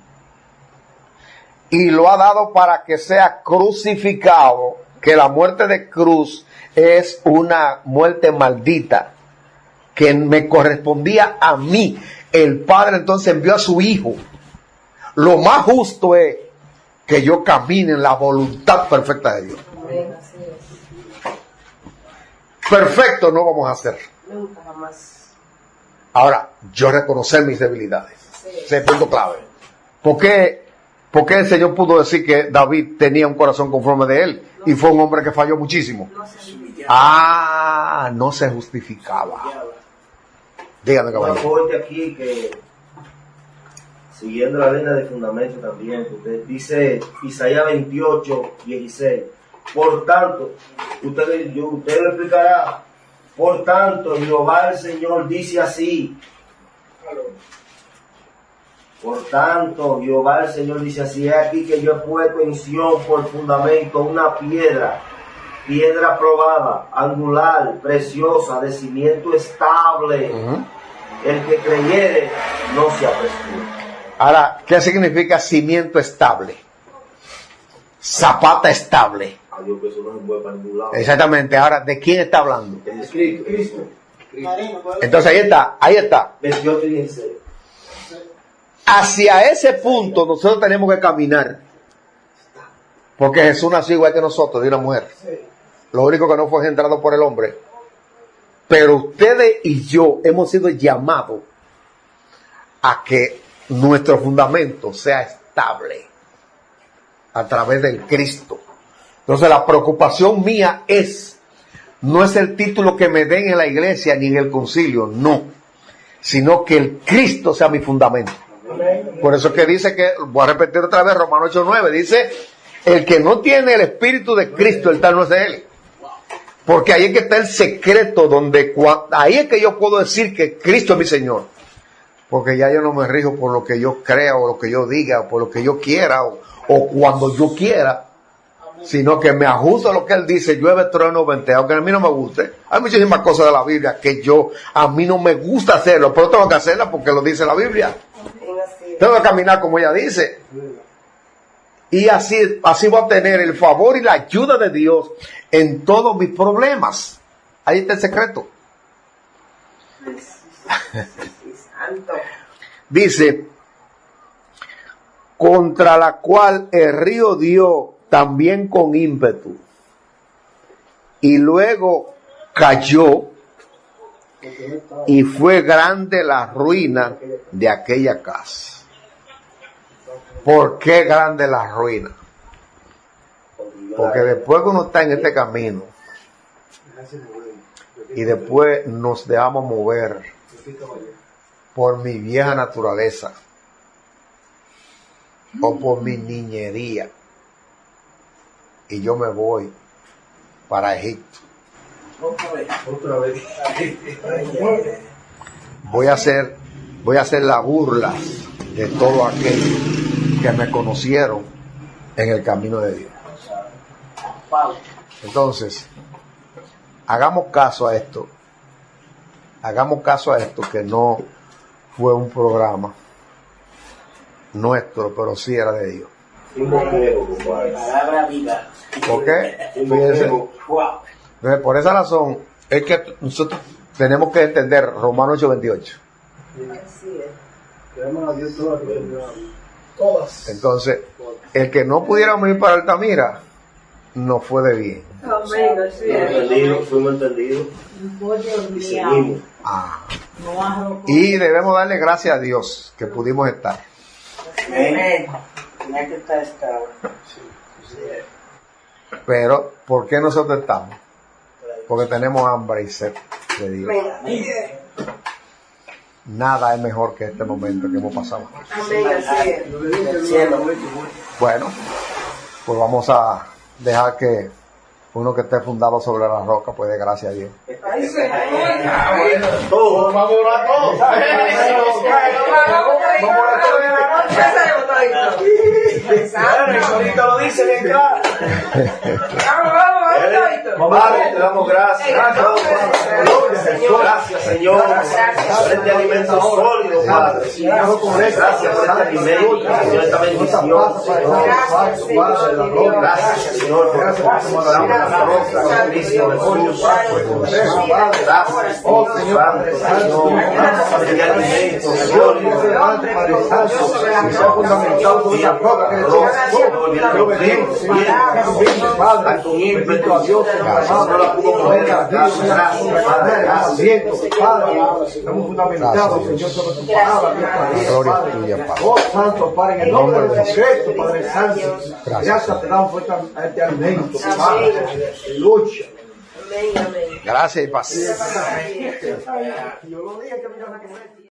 y lo ha dado para que sea crucificado, que la muerte de cruz es una muerte maldita que me correspondía a mí, el padre entonces envió a su hijo. Lo más justo es que yo camine en la voluntad perfecta de Dios. Perfecto no vamos a hacer. Nunca jamás. Ahora, yo reconocer mis debilidades. Ese es el punto clave. ¿Por qué el Señor pudo decir que David tenía un corazón conforme de él? Y fue un hombre que falló muchísimo. No se justificaba. Dígame, un caballero. aporte aquí que, siguiendo la línea de fundamento también, que usted dice Isaías 28, 16. Por tanto, usted lo explicará. Por tanto, Jehová el Señor dice así. Por tanto, Jehová el Señor dice así: he aquí que yo he puesto en Sión por fundamento una piedra probada, angular, preciosa, de cimiento estable. El que creyere no se apresure. Ahora, ¿qué significa cimiento estable? Zapata estable. Dios, que eso no se mueve para ningún lado. Exactamente. Ahora, ¿de quién está hablando? Es Cristo. Entonces ahí está. 28 y 16. Hacia ese punto nosotros tenemos que caminar. Porque Jesús nació igual que nosotros, de una mujer. Lo único que no fue engendrado por el hombre. Pero ustedes y yo hemos sido llamados a que nuestro fundamento sea estable a través del Cristo. Entonces la preocupación mía no es el título que me den en la iglesia ni en el concilio, no, sino que el Cristo sea mi fundamento. Por eso es que dice que, voy a repetir otra vez, Romanos 8:9, dice, el que no tiene el Espíritu de Cristo, el tal no es de él. Porque ahí es que está el secreto, ahí es que yo puedo decir que Cristo es mi Señor. Porque ya yo no me rijo por lo que yo crea, o lo que yo diga, o por lo que yo quiera, o cuando yo quiera, sino que me ajusto a lo que Él dice. Llueve, trueno, ventea, aunque a mí no me guste. Hay muchísimas cosas de la Biblia que a mí no me gusta hacerlo, pero tengo que hacerlas porque lo dice la Biblia. Tengo que caminar como ella dice. Y así voy a tener el favor y la ayuda de Dios en todos mis problemas. Ahí está el secreto. Dice, contra la cual el río dio también con ímpetu, y luego cayó, y fue grande la ruina de aquella casa. ¿Por qué grande la ruina? Porque después que uno está en este camino y después nos dejamos mover por mi vieja naturaleza o por mi niñería, y yo me voy para Egipto, Otra vez. voy a hacer la burla de todo aquel que me conocieron en el camino de Dios. Entonces, hagamos caso a esto que no fue un programa nuestro, pero sí era de Dios. Palabra viva. ¿Por qué? Fíjense. Entonces, por esa razón es que nosotros tenemos que entender Romanos 8:28. Queremos a Dios todas las cosas. Todas. Entonces, el que no pudiéramos ir para Altamira no fue de bien. Amén, así es. Fuimos entendidos y seguimos. Y debemos darle gracias a Dios que pudimos estar. Amén. Tenía que estar estable. Pero, ¿por qué nosotros estamos? Porque tenemos hambre y sed de Dios. Nada es mejor que este momento que hemos pasado. Amén, así es. Bueno, pues vamos a dejar que uno que esté fundado sobre la roca, pues dé gracias a Dios. Ay, Señor. Todos, vamos a orar todos. Ahorita lo dice bien claro. Padre, te damos gracias. Gracias, Señor. Por este alimento sólido, Padre. Gracias por este alimento, Señor, esta bendición, Señor. Gracias, Señor, por la roca, Cristo, gracias, oh Señor, por este alimento sólido, que sea fundamentado sobre la roca que Padre, con ímpetu a Dios, no la pudo mover. Gracias, Padre, estamos fundamentados, Señor, sobre tu palabra, Dios, Gloria es tuya, Padre. Oh, Santo, Padre, en el nombre de Jesucristo, Padre Santo, gracias te damos por este alimento, Padre, lucha. Amén, amén. Gracias y paz. Yo lo dije que me iban a comer.